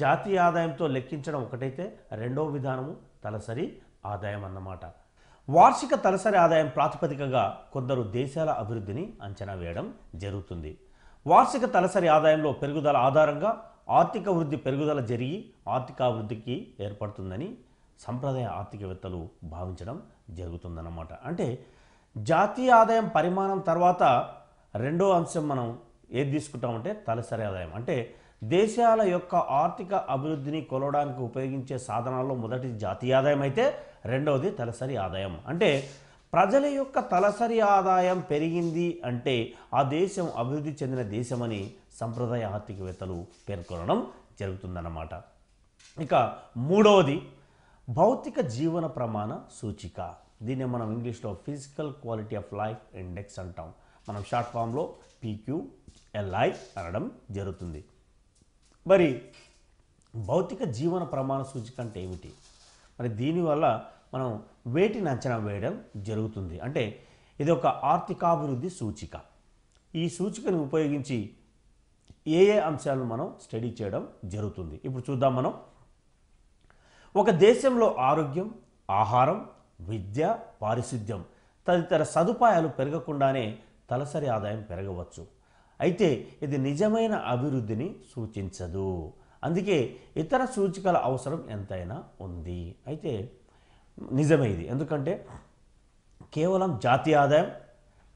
Speaker 1: జాతీయ ఆదాయంతో లెక్కించడం ఒకటైతే, 2వ విధానము తలసరి ఆదాయం అన్నమాట. వార్షిక తలసరి ఆదాయం ప్రాతిపదికగా కొందరు దేశాల అభివృద్ధిని అంచనా వేయడం జరుగుతుంది. వార్షిక తలసరి ఆదాయంలో పెరుగుదల ఆధారంగా ఆర్థిక వృద్ధి పెరుగుదల జరిగి ఆర్థికాభివృద్ధికి ఏర్పడుతుందని సంప్రదాయ ఆర్థికవేత్తలు భావించడం జరుగుతుందన్నమాట. అంటే జాతీయ ఆదాయం పరిమాణం తర్వాత 2వ అంశం మనం ఏది తీసుకుంటామంటే తలసరి ఆదాయం. అంటే దేశాల యొక్క ఆర్థిక అభివృద్ధిని కొలవడానికి ఉపయోగించే సాధనాల్లో మొదటి జాతీయ ఆదాయం అయితే 2వది తలసరి ఆదాయం. అంటే ప్రజల యొక్క తలసరి ఆదాయం పెరిగింది అంటే ఆ దేశం అభివృద్ధి చెందిన దేశమని సంప్రదాయ ఆర్థికవేత్తలు పేర్కొనడం జరుగుతుందన్నమాట. ఇక 3వది భౌతిక జీవన ప్రమాణ సూచిక. దీన్ని మనం ఇంగ్లీష్లో physical quality of life index అంటాం. మనం షార్ట్ ఫామ్లో PQLI అనడం జరుగుతుంది. మరి భౌతిక జీవన ప్రమాణ సూచిక అంటే ఏమిటి? మరి దీనివల్ల మనం వేటిని అంచనా వేయడం జరుగుతుంది అంటే ఇది ఒక ఆర్థికాభివృద్ధి సూచిక. ఈ సూచికను ఉపయోగించి ఏ అంశాలను మనం స్టడీ చేయడం జరుగుతుంది. ఇప్పుడు చూద్దాం. మనం ఒక దేశంలో ఆరోగ్యం, ఆహారం, విద్య, పారిశుద్ధ్యం తదితర సదుపాయాలు పెరగకుండానే తలసరి ఆదాయం పెరగవచ్చు. అయితే ఇది నిజమైన అభివృద్ధిని సూచించదు. అందుకే ఇతర సూచికల అవసరం ఎంతైనా ఉంది. అయితే నిజమే ఇది. ఎందుకంటే కేవలం జాతీయ ఆదాయం,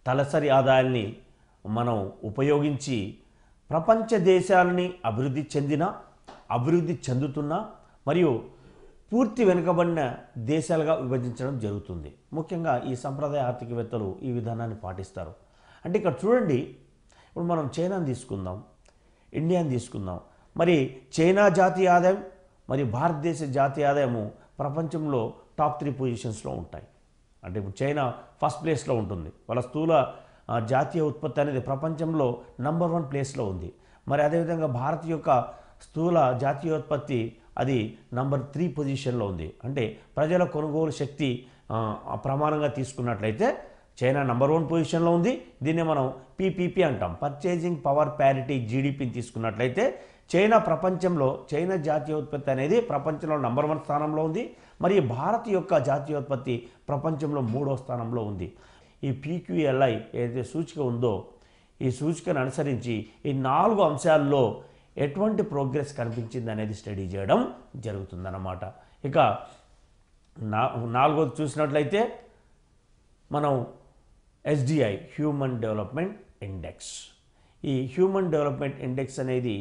Speaker 1: తలసరి ఆదాయాన్ని మనం ఉపయోగించి ప్రపంచ దేశాలని అభివృద్ధి చెందుతున్న మరియు పూర్తి వెనుకబడిన దేశాలుగా విభజించడం జరుగుతుంది. ముఖ్యంగా ఈ సంప్రదాయ ఆర్థికవేత్తలు ఈ విధానాన్ని పాటిస్తారు. అంటే ఇక్కడ చూడండి, ఇప్పుడు మనం చైనాని తీసుకుందాం, ఇండియాని తీసుకుందాం. మరి చైనా జాతీయ ఆదాయం మరియు భారతదేశ జాతీయ ఆదాయము ప్రపంచంలో టాప్ 3 పొజిషన్స్లో ఉంటాయి. అంటే ఇప్పుడు చైనా ఫస్ట్ ప్లేస్లో ఉంటుంది. వాళ్ళ స్థూల జాతీయ ఉత్పత్తి అనేది ప్రపంచంలో నంబర్ 1 ప్లేస్లో ఉంది. మరి అదేవిధంగా భారత్ యొక్క స్థూల జాతీయోత్పత్తి అది నంబర్ 3 పొజిషన్లో ఉంది. అంటే ప్రజల కొనుగోలు శక్తి ప్రమాణంగా తీసుకున్నట్లయితే చైనా నంబర్ 1 పొజిషన్లో ఉంది. దీన్ని మనం PPP అంటాం, పర్చేజింగ్ పవర్ ప్యారిటీ. జీడిపిని తీసుకున్నట్లయితే చైనా జాతీయోత్పత్తి అనేది ప్రపంచంలో నంబర్ 1 స్థానంలో ఉంది. మరియు భారత్ యొక్క జాతీయోత్పత్తి ప్రపంచంలో 3వ స్థానంలో ఉంది. ఈ PQLI ఏదైతే సూచిక ఉందో ఈ సూచికను అనుసరించి ఈ 4 అంశాల్లో ఎటువంటి ప్రోగ్రెస్ కనిపించింది అనేది స్టడీ చేయడం జరుగుతుందన్నమాట. ఇక 4వది చూసినట్లయితే మనం SDI హ్యూమన్ డెవలప్మెంట్ ఇండెక్స్. ఈ హ్యూమన్ డెవలప్మెంట్ ఇండెక్స్ అనేది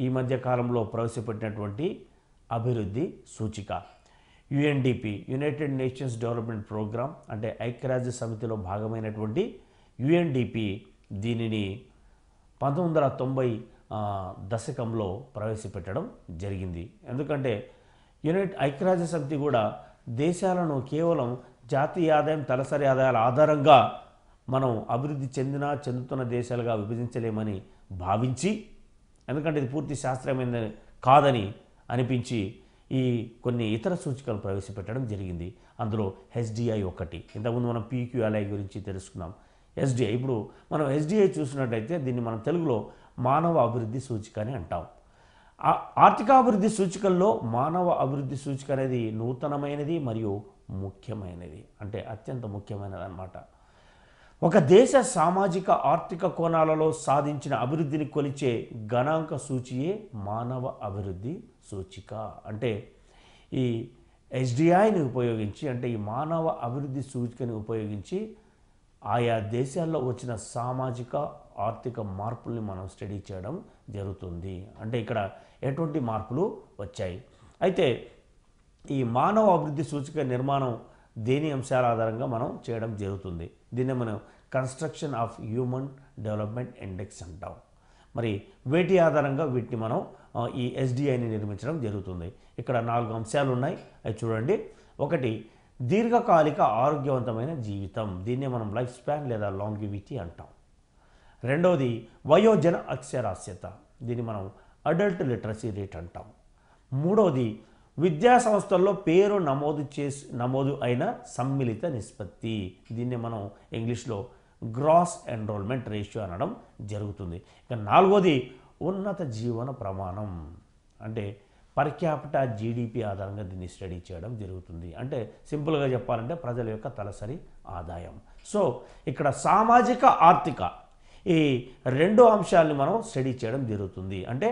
Speaker 1: ఈ మధ్య కాలంలో ప్రవేశపెట్టినటువంటి అభివృద్ధి సూచిక. UNDP United Nations development programme అంటే ఐక్యరాజ్య సమితిలో భాగమైనటువంటి UNDP దీనిని 1990 దశకంలో ప్రవేశపెట్టడం జరిగింది. ఎందుకంటే ఐక్యరాజ్య సమితి కూడా దేశాలను కేవలం జాతీయ ఆదాయం, తలసరి ఆదాయాల ఆధారంగా మనం అభివృద్ధి చెందుతున్న దేశాలుగా విభజించలేమని భావించి, ఎందుకంటే ఇది పూర్తి శాస్త్రీయమైనది కాదని అనిపించి ఈ కొన్ని ఇతర సూచికలు ప్రవేశపెట్టడం జరిగింది. అందులో SDI ఒకటి. ఇంతకుముందు మనం PQLI గురించి తెలుసుకున్నాం. SDI ఇప్పుడు మనం SDI చూసినట్లయితే దీన్ని మనం తెలుగులో మానవ అభివృద్ధి సూచిక అని అంటాం. ఆర్థికాభివృద్ధి సూచికల్లో మానవ అభివృద్ధి సూచిక అనేది నూతనమైనది మరియు ముఖ్యమైనది, అంటే అత్యంత ముఖ్యమైనది అన్నమాట. ఒక దేశ సామాజిక ఆర్థిక కోణాలలో సాధించిన అభివృద్ధిని కొలిచే గణాంక సూచియే మానవ అభివృద్ధి సూచిక. అంటే ఈ SDIని ఉపయోగించి, అంటే ఈ మానవ అభివృద్ధి సూచికని ఉపయోగించి ఆయా దేశాల్లో వచ్చిన సామాజిక ఆర్థిక మార్పుల్ని మనం స్టడీ చేయడం జరుగుతుంది. అంటే ఇక్కడ ఎటువంటి మార్పులు వచ్చాయి. అయితే ఈ మానవ అభివృద్ధి సూచిక నిర్మాణం దేని అంశాల ఆధారంగా మనం చేయడం జరుగుతుంది. దీన్ని మనం construction of human development index అంటాం. మరి వేటి ఆధారంగా వీటిని మనం ఈ SDIని నిర్మించడం జరుగుతుంది. ఇక్కడ 4 అంశాలు ఉన్నాయి, అవి చూడండి. ఒకటి దీర్ఘకాలిక ఆరోగ్యవంతమైన జీవితం, దీన్నే మనం లైఫ్ స్పాన్ లేదా లాంగివిటీ అంటాం. రెండవది వయోజన అక్షరాస్యత, దీన్ని మనం అడల్ట్ లిటరసీ రేట్ అంటాం. మూడవది విద్యా సంస్థల్లో పేరు నమోదు అయిన సమ్మిళిత నిష్పత్తి, దీన్ని మనం ఇంగ్లీష్లో గ్రాస్ ఎన్రోల్మెంట్ రేషియో అనడం జరుగుతుంది. ఇక 4వది ఉన్నత జీవన ప్రమాణం, అంటే పర్ క్యాపిటా GDP ఆధారంగా దీన్ని స్టడీ చేయడం జరుగుతుంది. అంటే సింపుల్గా చెప్పాలంటే ప్రజల యొక్క తలసరి ఆదాయం. సో ఇక్కడ సామాజిక ఆర్థిక ఈ 2 అంశాలని మనం స్టడీ చేయడం జరుగుతుంది. అంటే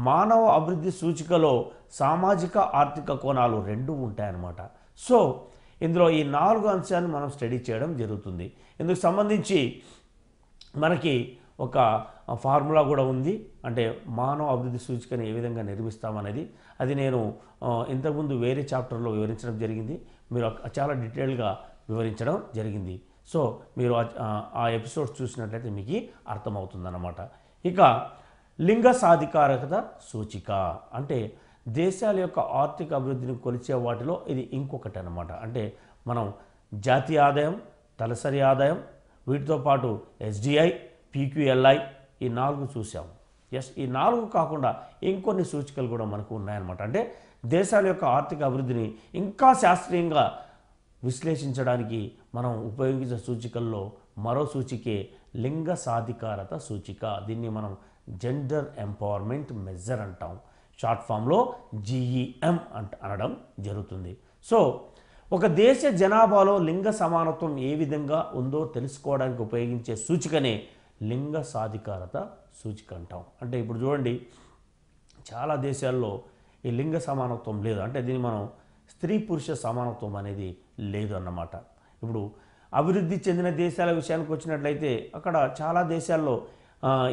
Speaker 1: మానవ అభివృద్ధి సూచికలో సామాజిక ఆర్థిక కోణాలు 2 ఉంటాయన్నమాట. సో ఇందులో ఈ 4 అంశాలను మనం స్టడీ చేయడం జరుగుతుంది. ఇందుకు సంబంధించి మనకి ఒక ఫార్ములా కూడా ఉంది. అంటే మానవ అభివృద్ధి సూచికను ఏ విధంగా నిర్మిస్తామనేది అది నేను ఇంతకుముందు వేరే చాప్టర్లో వివరించడం జరిగింది. మీరు చాలా డీటెయిల్గా వివరించడం జరిగింది. సో మీరు ఆ ఎపిసోడ్స్ చూసినట్లయితే మీకు అర్థమవుతుందన్నమాట. ఇక లింగ సాధికారకత సూచిక, అంటే దేశాల యొక్క ఆర్థిక అభివృద్ధిని కొలిచే వాటిలో ఇది ఇంకొకటి అన్నమాట. అంటే మనం జాతీయ ఆదాయం, తలసరి ఆదాయం, వీటితో పాటు ఎస్డిఐ, పిక్యూఎల్ఐ ఈ 4 చూసాం. ఈ 4 కాకుండా ఇంకొన్ని సూచికలు కూడా మనకు ఉన్నాయన్నమాట. అంటే దేశాల యొక్క ఆర్థిక అభివృద్ధిని ఇంకా శాస్త్రీయంగా విశ్లేషించడానికి మనం ఉపయోగించే సూచికల్లో మరో సూచికే లింగ సాధికారత సూచిక. దీన్ని మనం జెండర్ ఎంపవర్మెంట్ మెజర్ అంటాం. షార్ట్ ఫామ్లో GEM అనడం జరుగుతుంది. సో ఒక దేశ జనాభాలో లింగ సమానత్వం ఏ విధంగా ఉందో తెలుసుకోవడానికి ఉపయోగించే సూచికనే లింగ సాధికారత సూచిక అంటాం. అంటే ఇప్పుడు చూడండి, చాలా దేశాల్లో ఈ లింగ సమానత్వం లేదు. అంటే దీన్ని మనం స్త్రీ పురుష సమానత్వం అనేది లేదు అన్నమాట. ఇప్పుడు అభివృద్ధి చెందిన దేశాల విషయానికి వచ్చినట్లయితే అక్కడ చాలా దేశాల్లో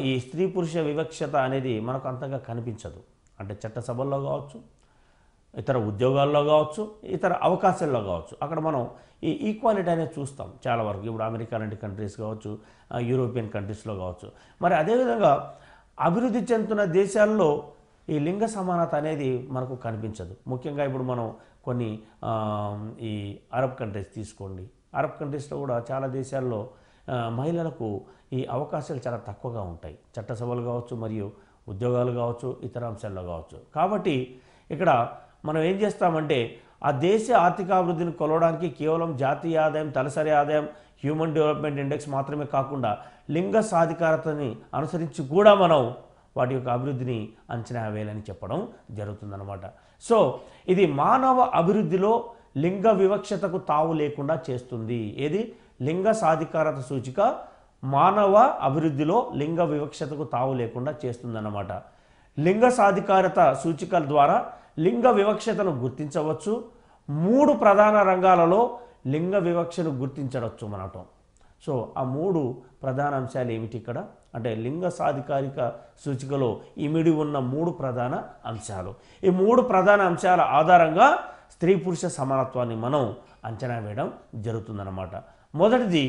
Speaker 1: ఈ స్త్రీ పురుష వివక్షత అనేది మనకు అంతగా కనిపించదు. అంటే చట్టసభల్లో కావచ్చు, ఇతర ఉద్యోగాల్లో కావచ్చు, ఇతర అవకాశాల్లో కావచ్చు, అక్కడ మనం ఈ ఈక్వాలిటీ అనేది చూస్తాం చాలా వరకు. ఇప్పుడు అమెరికా లాంటి కంట్రీస్ కావచ్చు, యూరోపియన్ కంట్రీస్లో కావచ్చు. మరి అదేవిధంగా అభివృద్ధి చెందుతున్న దేశాల్లో ఈ లింగ సమానత అనేది మనకు కనిపించదు. ముఖ్యంగా ఇప్పుడు మనం కొన్ని ఈ అరబ్ కంట్రీస్ తీసుకోండి. అరబ్ కంట్రీస్లో కూడా చాలా దేశాల్లో మహిళలకు ఈ అవకాశాలు చాలా తక్కువగా ఉంటాయి. చట్టసభలు కావచ్చు, మరియు ఉద్యోగాలు కావచ్చు, ఇతర అంశాల్లో కావచ్చు. కాబట్టి ఇక్కడ మనం ఏం చేస్తామంటే ఆ దేశ ఆర్థికాభివృద్ధిని కొలవడానికి కేవలం జాతీయ ఆదాయం, తలసరి ఆదాయం, హ్యూమన్ డెవలప్మెంట్ ఇండెక్స్ మాత్రమే కాకుండా లింగ సాధికారతని అనుసరించి కూడా మనం వాటి యొక్క అభివృద్ధిని అంచనా వేయాలని చెప్పడం జరుగుతుందన్నమాట. సో ఇది మానవ అభివృద్ధిలో లింగ వివక్షతకు తావు లేకుండా చేస్తుంది. ఏది లింగ సాధికారత సూచిక మానవ అభివృద్ధిలో లింగ వివక్షతకు తావు లేకుండా చేస్తుందన్నమాట. లింగ సాధికారత సూచికల ద్వారా లింగ వివక్షతను గుర్తించవచ్చు. 3 ప్రధాన రంగాలలో లింగ వివక్షను గుర్తించవచ్చు మనటం. సో ఆ 3 ప్రధాన అంశాలు ఏమిటి ఇక్కడ అంటే లింగ సాధికారిక సూచికలో ఇమిడి ఉన్న 3 ప్రధాన అంశాలు. ఈ 3 ప్రధాన అంశాల ఆధారంగా స్త్రీ పురుష సమానత్వాన్ని మనం అంచనా వేయడం జరుగుతుందన్నమాట. మొదటిది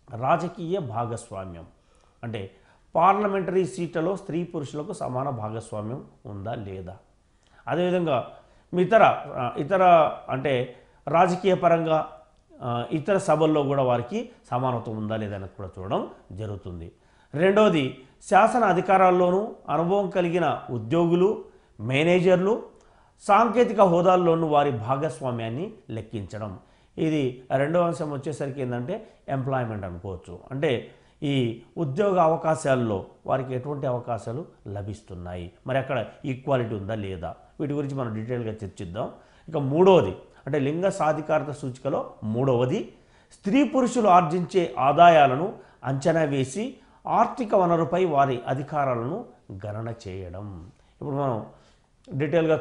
Speaker 1: రాజకీయ భాగస్వామ్యం. అంటే పార్లమెంటరీ సీట్లలో స్త్రీ పురుషులకు సమాన భాగస్వామ్యం ఉందా లేదా. అదేవిధంగా ఇతర అంటే రాజకీయ పరంగా ఇతర సభల్లో కూడా వారికి సమానత్వం ఉందా లేదా అనేది కూడా చూడడం జరుగుతుంది. రెండవది శాసన అధికారాల్లోనూ అనుభవం కలిగిన ఉద్యోగులు, మేనేజర్లు, సాంకేతిక హోదాల్లోనూ వారి భాగస్వామ్యాన్ని లెక్కించడం. ఇది రెండవ అంశం వచ్చేసరికి ఏంటంటే ఎంప్లాయ్మెంట్ అనుకోవచ్చు. అంటే ఈ ఉద్యోగ అవకాశాల్లో వారికి ఎటువంటి అవకాశాలు లభిస్తున్నాయి, మరి అక్కడ ఈక్వాలిటీ ఉందా లేదా, వీటి గురించి మనం డీటెయిల్గా చర్చిద్దాం. ఇక మూడవది అంటే లింగ సాధికారత సూచికలో మూడవది స్త్రీ పురుషులు ఆర్జించే ఆదాయాలను అంచనా వేసి ఆర్థిక వనరుపై వారి అధికారాలను గణన చేయడం. ఇప్పుడు మనం డీటెయిల్గా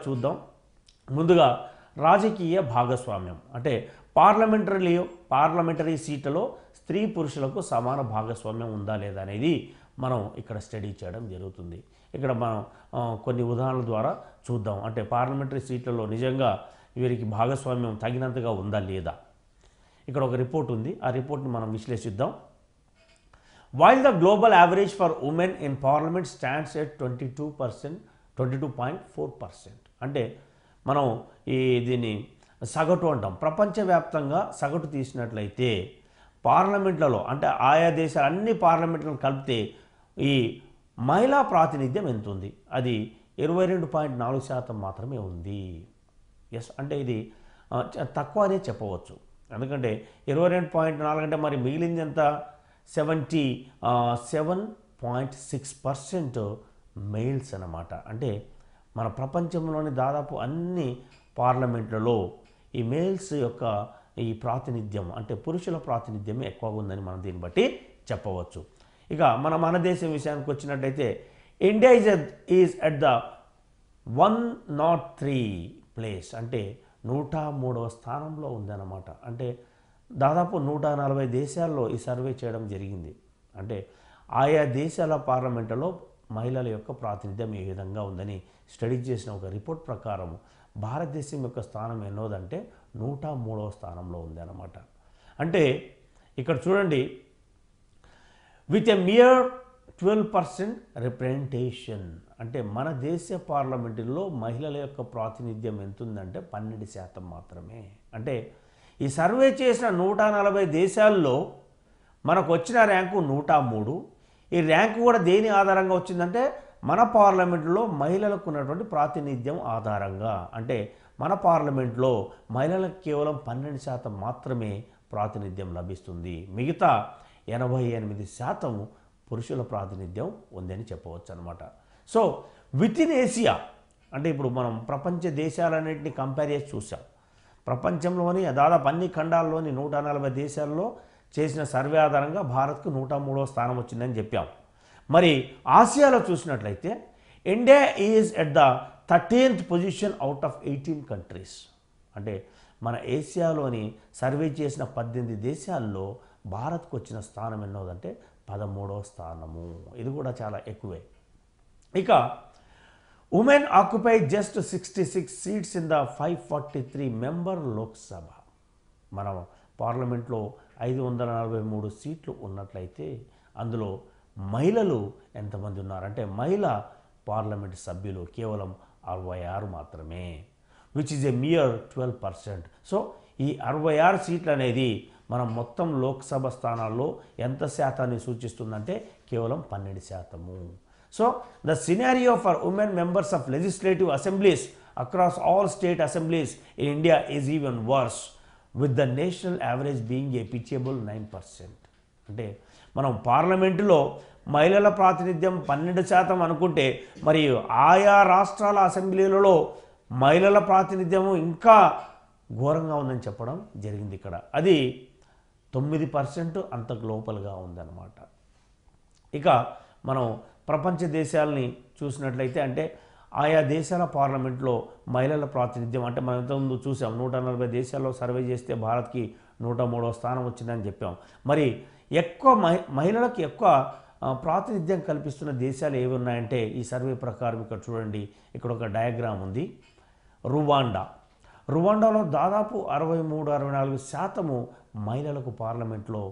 Speaker 1: ముందుగా రాజకీయ భాగస్వామ్యం అంటే పార్లమెంటరీ సీట్లలో స్త్రీ పురుషులకు సమాన భాగస్వామ్యం ఉందా లేదా అనేది మనం ఇక్కడ స్టడీ చేయడం జరుగుతుంది. ఇక్కడ మనం కొన్ని ఉదాహరణల ద్వారా చూద్దాం. అంటే పార్లమెంటరీ సీట్లలో నిజంగా వీరికి భాగస్వామ్యం తగినంతగా ఉందా లేదా. ఇక్కడ ఒక రిపోర్ట్ ఉంది, ఆ రిపోర్ట్ని మనం విశ్లేషిద్దాం. While the global average for women in parliament stands at 22.4%. అంటే మనం దీన్ని సగటు అంటాం. ప్రపంచవ్యాప్తంగా సగటు తీసినట్లయితే పార్లమెంట్లలో అంటే ఆయా దేశాల అన్ని పార్లమెంట్లను కలిపితే ఈ మహిళా ప్రాతినిధ్యం ఎంత ఉంది, అది 22.4% మాత్రమే ఉంది. అంటే ఇది తక్కువ అనే చెప్పవచ్చు. ఎందుకంటే 22.4 అంటే మరి మిగిలింది ఎంత, 77.6% మెయిల్స్ అన్నమాట. అంటే మన ప్రపంచంలోని దాదాపు అన్ని పార్లమెంట్లలో ఈ మెయిల్స్ యొక్క ఈ ప్రాతినిధ్యం అంటే పురుషుల ప్రాతినిధ్యమే ఎక్కువగా ఉందని మనం దీన్ని బట్టి చెప్పవచ్చు. ఇక మన దేశం విషయానికి వచ్చినట్టయితే India is at the 103 place అంటే 103వ స్థానంలో ఉందన్నమాట. అంటే దాదాపు 140 దేశాల్లో ఈ సర్వే చేయడం జరిగింది. అంటే ఆయా దేశాల పార్లమెంటులో మహిళల యొక్క ప్రాతినిధ్యం ఏ విధంగా ఉందని స్టడీ చేసిన ఒక రిపోర్ట్ ప్రకారం భారతదేశం యొక్క స్థానం ఎన్నోదంటే 103వ స్థానంలో ఉంది అన్నమాట. అంటే ఇక్కడ చూడండి, విత్ ఎ మియర్ 12% రిప్రజెంటేషన్ అంటే మన దేశ పార్లమెంటులో మహిళల యొక్క ప్రాతినిధ్యం ఎంతుందంటే 12% మాత్రమే. అంటే ఈ సర్వే చేసిన 140 దేశాల్లో మనకు వచ్చిన ర్యాంకు 103. ఈ ర్యాంకు కూడా దేని ఆధారంగా వచ్చిందంటే మన పార్లమెంటులో మహిళలకు ఉన్నటువంటి ప్రాతినిధ్యం ఆధారంగా. అంటే మన పార్లమెంట్లో మహిళలకు కేవలం 12% మాత్రమే ప్రాతినిధ్యం లభిస్తుంది. మిగతా 88% పురుషుల ప్రాతినిధ్యం ఉందని చెప్పవచ్చు అనమాట. సో విత్ ఇన్ ఏషియా అంటే ఇప్పుడు మనం ప్రపంచ దేశాలన్నింటినీ కంపేర్ చేసి చూసాం. ప్రపంచంలోని దాదాపు అన్ని ఖండాల్లోని 140 దేశాల్లో చేసిన సర్వే ఆధారంగా భారత్కు 103వ స్థానం వచ్చిందని చెప్పాం. మరి ఆసియాలో చూసినట్లయితే India is at the 13th position out of 18 countries. అంటే మన ఏషియాలోని సర్వే చేసిన 18 దేశాల్లో భారత్కు వచ్చిన స్థానం ఎన్నోదంటే 13వ స్థానము. ఇది కూడా చాలా ఎక్కువే. ఇక women occupy just 66 seats in the 543 member Lok Sabha. మన పార్లమెంట్లో 543 సీట్లు ఉన్నట్లయితే అందులో మహిళలు ఎంతమంది ఉన్నారంటే మహిళా పార్లమెంట్ సభ్యులు కేవలం 66 మాత్రమే, which is a mere 12%. So ఈ 66 సీట్లు అనేది మనం మొత్తం లోక్సభ స్థానాల్లో ఎంత శాతాన్ని సూచిస్తుందంటే కేవలం 12%. So the scenario for women members of legislative assemblies across all state assemblies in India is even worse with the national average being a pitiable 9%. అంటే మనం పార్లమెంటులో మహిళల ప్రాతినిధ్యం 12% అనుకుంటే మరి ఆయా రాష్ట్రాల అసెంబ్లీలలో మహిళల ప్రాతినిధ్యము ఇంకా ఘోరంగా ఉందని చెప్పడం జరిగింది. ఇక్కడ అది 9% అంతకు లోపలగా ఉందన్నమాట. ఇక మనం ప్రపంచ దేశాలని చూసినట్లయితే అంటే ఆయా దేశాల పార్లమెంట్లో మహిళల ప్రాతినిధ్యం అంటే మనం ఇంతకుముందు చూసాం 140 దేశాల్లో సర్వే చేస్తే భారత్కి 103వ స్థానం వచ్చిందని చెప్పాం. మరి ఎక్కువ మహిళలకు ఎక్కువ ప్రాతినిధ్యం కల్పిస్తున్న దేశాలు ఏవి ఉన్నాయంటే ఈ సర్వే ప్రకారం ఇక్కడ చూడండి, ఇక్కడ ఒక డయాగ్రామ్ ఉంది. రువాండాలో దాదాపు 63-64% మహిళలకు పార్లమెంట్లో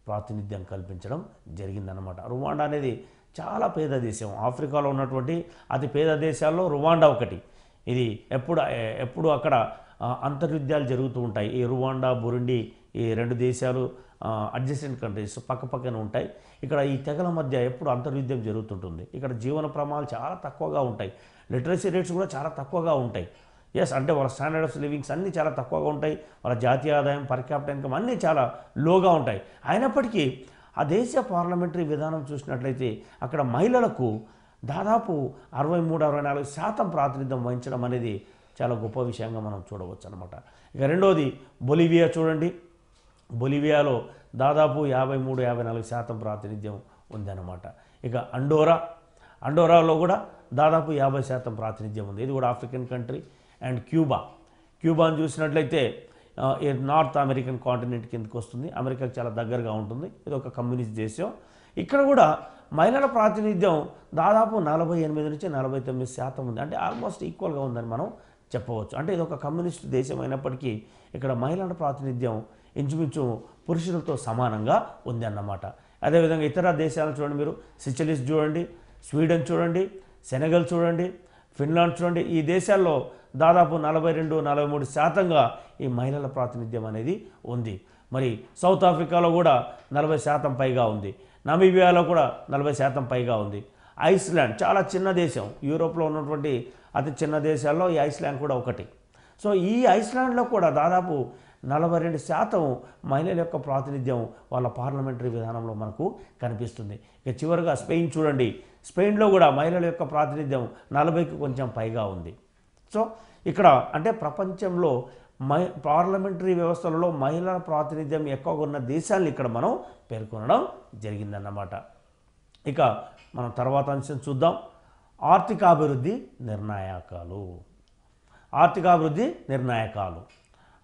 Speaker 1: ప్రాతినిధ్యం కల్పించడం జరిగిందన్నమాట. రువాండా అనేది చాలా పేద దేశం. ఆఫ్రికాలో ఉన్నటువంటి అతి పేద దేశాల్లో రువాండా ఒకటి. ఇది ఎప్పుడు అక్కడ అంతర్యుద్ధాలు జరుగుతూ ఉంటాయి. ఈ రువాండా, బురుండి ఈ 2 దేశాలు అడ్జసెంట్ కంట్రీస్ పక్కపక్కన ఉంటాయి. ఇక్కడ ఈ తెగల మధ్య ఎప్పుడు అంతర్యుద్ధం జరుగుతుంటుంది. ఇక్కడ జీవన ప్రమాణాలు చాలా తక్కువగా ఉంటాయి. లిటరసీ రేట్స్ కూడా చాలా తక్కువగా ఉంటాయి. ఎస్, అంటే వాళ్ళ స్టాండర్డ్ ఆఫ్ లివింగ్స్ అన్నీ చాలా తక్కువగా ఉంటాయి. వాళ్ళ జాతీయ ఆదాయం, పర్ క్యాపిటల్ ఇన్కమ్ అన్నీ చాలా లోగా ఉంటాయి. అయినప్పటికీ ఆ దేశ పార్లమెంటరీ విధానం చూసినట్లయితే అక్కడ మహిళలకు దాదాపు 63-64% ప్రాతినిధ్యం వహించడం అనేది చాలా గొప్ప విషయంగా మనం చూడవచ్చు అనమాట. ఇక రెండోది బొలివియా చూడండి. బొలివియాలో దాదాపు 53-54% ప్రాతినిధ్యం ఉందన్నమాట. ఇక అండోరాలో కూడా దాదాపు 50% ప్రాతినిధ్యం ఉంది. ఇది కూడా ఆఫ్రికన్ కంట్రీ. అండ్ క్యూబాను చూసినట్లయితే నార్త్ అమెరికన్ కాంటినెంట్ కిందకి వస్తుంది. అమెరికాకి చాలా దగ్గరగా ఉంటుంది. ఇది ఒక కమ్యూనిస్ట్ దేశం. ఇక్కడ కూడా మహిళల ప్రాతినిధ్యం దాదాపు 48-49% ఉంది. అంటే ఆల్మోస్ట్ ఈక్వల్గా ఉందని మనం చెప్పవచ్చు. అంటే ఇది ఒక కమ్యూనిస్ట్ దేశం అయినప్పటికీ ఇక్కడ మహిళల ప్రాతినిధ్యం ఇంచుమించు పురుషులతో సమానంగా ఉంది అన్నమాట. అదేవిధంగా ఇతర దేశాలను చూడండి, మీరు సిచెలిస్ చూడండి, స్వీడన్ చూడండి, సెనెగల్ చూడండి, ఫిన్లాండ్ చూడండి. ఈ దేశాల్లో దాదాపు 42-43% ఈ మహిళల ప్రాతినిధ్యం అనేది ఉంది. మరి సౌత్ ఆఫ్రికాలో కూడా 40% పైగా ఉంది. నమీబియాలో కూడా 40% పైగా ఉంది. ఐస్లాండ్ చాలా చిన్న దేశం, యూరోప్లో ఉన్నటువంటి అతి చిన్న దేశాల్లో ఈ ఐస్లాండ్ కూడా ఒకటి. సో ఈ ఐస్లాండ్లో కూడా దాదాపు 42% మహిళల యొక్క ప్రాతినిధ్యం వాళ్ళ పార్లమెంటరీ విధానంలో మనకు కనిపిస్తుంది. ఇక చివరిగా స్పెయిన్ చూడండి. స్పెయిన్లో కూడా మహిళల యొక్క ప్రాతినిధ్యం 40కి కొంచెం పైగా ఉంది. సో ఇక్కడ అంటే ప్రపంచంలో పార్లమెంటరీ వ్యవస్థలలో మహిళల ప్రాతినిధ్యం ఎక్కువగా ఉన్న దేశాలను ఇక్కడ మనం పేర్కొనడం జరిగిందన్నమాట. ఇక మనం తర్వాత అంశం చూద్దాం. ఆర్థికాభివృద్ధి నిర్ణాయకాలు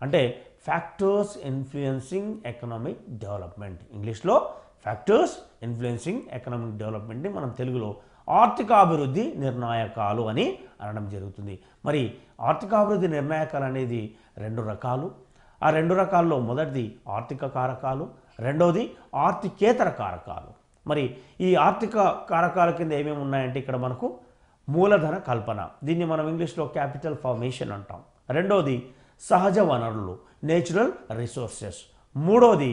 Speaker 1: అంటే ఫ్యాక్టర్స్ ఇన్ఫ్లుయెన్సింగ్ ఎకనామిక్ డెవలప్మెంట్. ఇంగ్లీష్లో ఫ్యాక్టర్స్ ఇన్ఫ్లుయెన్సింగ్ ఎకనామిక్ డెవలప్మెంట్ని మనం తెలుగులో ఆర్థికాభివృద్ధి నిర్ణాయకాలు అని అనడం జరుగుతుంది. మరి ఆర్థికాభివృద్ధి నిర్ణాయకాలు అనేది 2 రకాలు. ఆ 2 రకాల్లో మొదటిది ఆర్థిక కారకాలు, రెండవది ఆర్థికేతర కారకాలు. మరి ఈ ఆర్థిక కారకాల కింద ఏమేమి ఉన్నాయంటే ఇక్కడ మనకు మూలధన కల్పన, దీన్ని మనం ఇంగ్లీష్లో క్యాపిటల్ ఫార్మేషన్ అంటాం. రెండవది సహజ వనరులు, నేచురల్ రిసోర్సెస్. మూడవది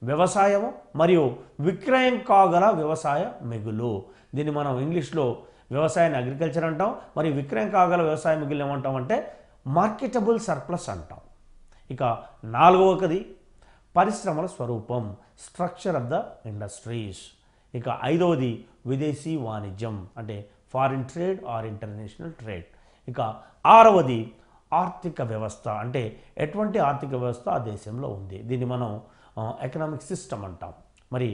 Speaker 1: వ్యవసాయము మరియు విక్రయం కాగల వ్యవసాయ మిగులు, దీన్ని మనం ఇంగ్లీష్లో వ్యవసాయాన్ని అగ్రికల్చర్ అంటాం. మరి విక్రయం కాగల వ్యవసాయ మిగులు ఏమంటాం అంటే మార్కెటబుల్ సర్ప్లస్ అంటాం. ఇక నాలుగవది పరిశ్రమల స్వరూపం, స్ట్రక్చర్ ఆఫ్ ద ఇండస్ట్రీస్. ఇక ఐదవది విదేశీ వాణిజ్యం అంటే foreign trade are international trade. ఇక ఆరవది ఆర్థిక వ్యవస్థ అంటే ఎటువంటి ఆర్థిక వ్యవస్థ ఆ దేశంలో ఉంది, దీన్ని మనం ఎకనామిక్ సిస్టమ్ అంటాం. మరి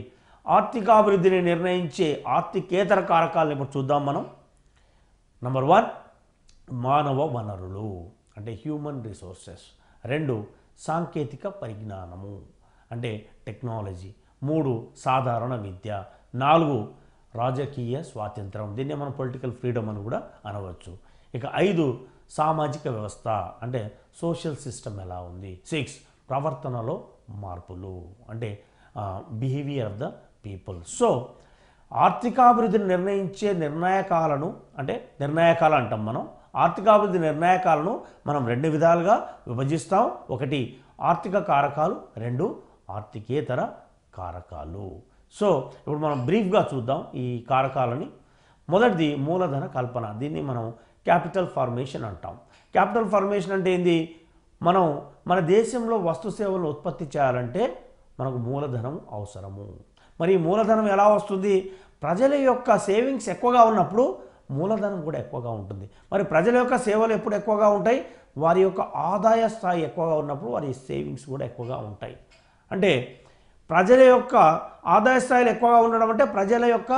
Speaker 1: ఆర్థికాభివృద్ధిని నిర్ణయించే ఆర్థికేతర కారకాలను ఇప్పుడు చూద్దాం మనం. నంబర్ 1 మానవ వనరులు అంటే హ్యూమన్ రిసోర్సెస్. 2 సాంకేతిక పరిజ్ఞానము అంటే టెక్నాలజీ. 3 సాధారణ విద్య. 4 రాజకీయ స్వాతంత్రం, దీన్నే మనం పొలిటికల్ ఫ్రీడమ్ అని కూడా అనవచ్చు. ఇక 5 సామాజిక వ్యవస్థ అంటే సోషల్ సిస్టమ్ ఎలా ఉంది. 6 ప్రవర్తనలో మార్పులు అంటే behaviour of the people. So ఆర్థికాభివృద్ధిని నిర్ణయించే నిర్ణాయకాలను అంటే నిర్ణాయకాలు అంటాం మనం. ఆర్థికాభివృద్ధి నిర్ణాయకాలను మనం 2 విధాలుగా విభజిస్తాం. 1 ఆర్థిక కారకాలు, 2 ఆర్థికేతర కారకాలు. సో ఇప్పుడు మనం బ్రీఫ్గా చూద్దాం ఈ కారకాలని. మొదటిది మూలధన కల్పన, దీన్ని మనం క్యాపిటల్ ఫార్మేషన్ అంటాం. క్యాపిటల్ ఫార్మేషన్ అంటే ఏంది? మనం మన దేశంలో వస్తు సేవలను ఉత్పత్తి చేయాలంటే మనకు మూలధనం అవసరము. మరి మూలధనం ఎలా వస్తుంది? ప్రజల యొక్క సేవింగ్స్ ఎక్కువగా ఉన్నప్పుడు మూలధనం కూడా ఎక్కువగా ఉంటుంది. మరి ప్రజల యొక్క సేవలు ఎప్పుడు ఎక్కువగా ఉంటాయి? వారి యొక్క ఆదాయ స్థాయి ఎక్కువగా ఉన్నప్పుడు వారి సేవింగ్స్ కూడా ఎక్కువగా ఉంటాయి. అంటే ప్రజల యొక్క ఆదాయ స్థాయిలు ఎక్కువగా ఉండడం అంటే ప్రజల యొక్క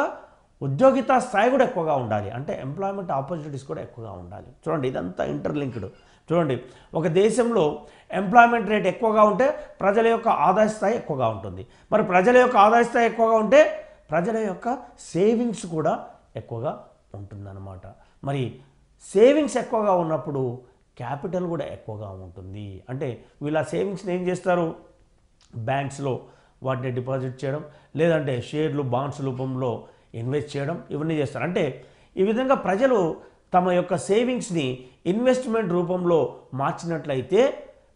Speaker 1: ఉద్యోగిత స్థాయి కూడా ఎక్కువగా ఉండాలి, అంటే ఎంప్లాయ్మెంట్ ఆపర్చునిటీస్ కూడా ఎక్కువగా ఉండాలి. చూడండి, ఇదంతా ఇంటర్లింక్డ్. చూడండి, ఒక దేశంలో ఎంప్లాయ్మెంట్ రేట్ ఎక్కువగా ఉంటే ప్రజల యొక్క ఆదాయ స్థాయి ఎక్కువగా ఉంటుంది. మరి ప్రజల యొక్క ఆదాయ స్థాయి ఎక్కువగా ఉంటే ప్రజల యొక్క సేవింగ్స్ కూడా ఎక్కువగా ఉంటుందన్నమాట. మరి సేవింగ్స్ ఎక్కువగా ఉన్నప్పుడు క్యాపిటల్ కూడా ఎక్కువగా ఉంటుంది. అంటే వీళ్ళ సేవింగ్స్ని ఏం చేస్తారు? బ్యాంక్స్లో వాటిని డిపాజిట్ చేయడం, లేదంటే షేర్లు బాండ్స్ రూపంలో ఇన్వెస్ట్ చేయడం, ఇవన్నీ చేస్తారు. అంటే ఈ విధంగా ప్రజలు తమ యొక్క సేవింగ్స్ని ఇన్వెస్ట్మెంట్ రూపంలో మార్చినట్లయితే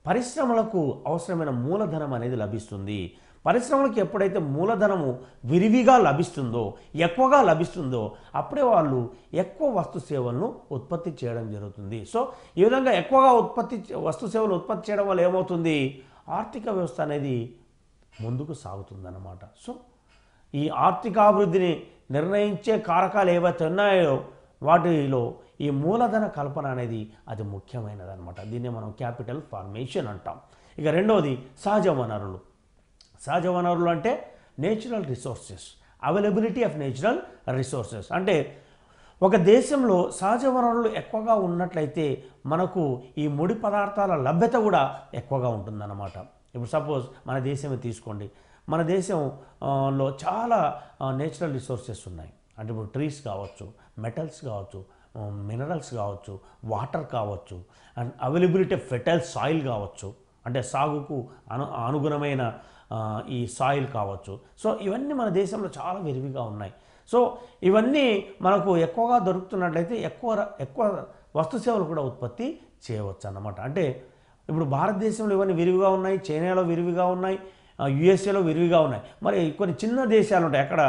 Speaker 1: పరిశ్రమలకు అవసరమైన మూలధనం అనేది లభిస్తుంది. పరిశ్రమలకు ఎప్పుడైతే మూలధనము విరివిగా లభిస్తుందో, ఎక్కువగా లభిస్తుందో, అప్పుడే వాళ్ళు ఎక్కువ వస్తు సేవలను ఉత్పత్తి చేయడం జరుగుతుంది. సో ఈ విధంగా ఎక్కువగా వస్తు సేవలు ఉత్పత్తి చేయడం వల్ల ఏమవుతుంది? ఆర్థిక వ్యవస్థ అనేది ముందుకు సాగుతుందన్నమాట. సో ఈ ఆర్థికాభివృద్ధిని నిర్ణయించే కారకాలు ఏవైతే ఉన్నాయో వాటిలో ఈ మూలధన కల్పన అనేది అది ముఖ్యమైనదన్నమాట. దీన్ని మనం క్యాపిటల్ ఫార్మేషన్ అంటాం. ఇక రెండవది సహజ వనరులు. సహజ వనరులు అంటే natural resources, availability of natural resources. అంటే ఒక దేశంలో సహజ వనరులు ఎక్కువగా ఉన్నట్లయితే మనకు ఈ ముడి పదార్థాల లభ్యత కూడా ఎక్కువగా ఉంటుందన్నమాట. ఇప్పుడు సపోజ్ మన దేశమే తీసుకోండి. మన దేశంలో చాలా నేచురల్ రిసోర్సెస్ ఉన్నాయి. అంటే ఇప్పుడు ట్రీస్ కావచ్చు, మెటల్స్ కావచ్చు, మినరల్స్ కావచ్చు, వాటర్ కావచ్చు, and availability of fertile soil కావచ్చు, అంటే సాగుకు అనుగుణమైన ఈ సాయిల్ కావచ్చు. సో ఇవన్నీ మన దేశంలో చాలా విరివిగా ఉన్నాయి. సో ఇవన్నీ మనకు ఎక్కువగా దొరుకుతున్నట్లయితే ఎక్కువ వస్తు సేవలు కూడా ఉత్పత్తి చేయవచ్చు అన్నమాట. అంటే ఇప్పుడు భారతదేశంలో ఇవన్నీ విరివిగా ఉన్నాయి, చైనాలో విరివిగా ఉన్నాయి, యుఎస్ఏలో విరివిగా ఉన్నాయి. మరి కొన్ని చిన్న దేశాలు ఉంటాయి, అక్కడ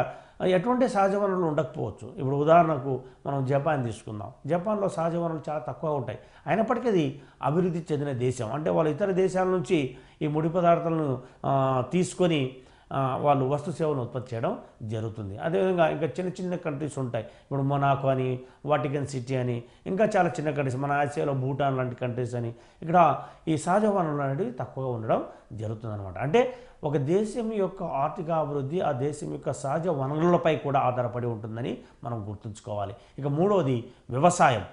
Speaker 1: ఎటువంటి సహజ వనరులు ఉండకపోవచ్చు. ఇప్పుడు ఉదాహరణకు మనం జపాన్ తీసుకుందాం. జపాన్లో సహజ వనరులు చాలా తక్కువ ఉంటాయి, అయినప్పటికీ అది అభివృద్ధి చెందిన దేశం. అంటే వాళ్ళు ఇతర దేశాల నుంచి ఈ ముడి పదార్థాలను తీసుకొని వాళ్ళు వస్తు సేవలను ఉత్పత్తి చేయడం జరుగుతుంది. అదేవిధంగా ఇంకా చిన్న చిన్న కంట్రీస్ ఉంటాయి. ఇప్పుడు మొనాకో అని, వాటికన్ సిటీ అని, ఇంకా చాలా చిన్న కంట్రీస్, మన ఆసియాలో భూటాన్ లాంటి కంట్రీస్ అని, ఇక్కడ ఈ సహజ వనరులు అనేవి తక్కువగా ఉండడం జరుగుతుందన్నమాట. అంటే ఒక దేశం యొక్క ఆర్థిక అభివృద్ధి ఆ దేశం యొక్క సహజ వనరులపై కూడా ఆధారపడి ఉంటుందని మనం గుర్తుంచుకోవాలి. ఇక మూడవది వ్యవసాయం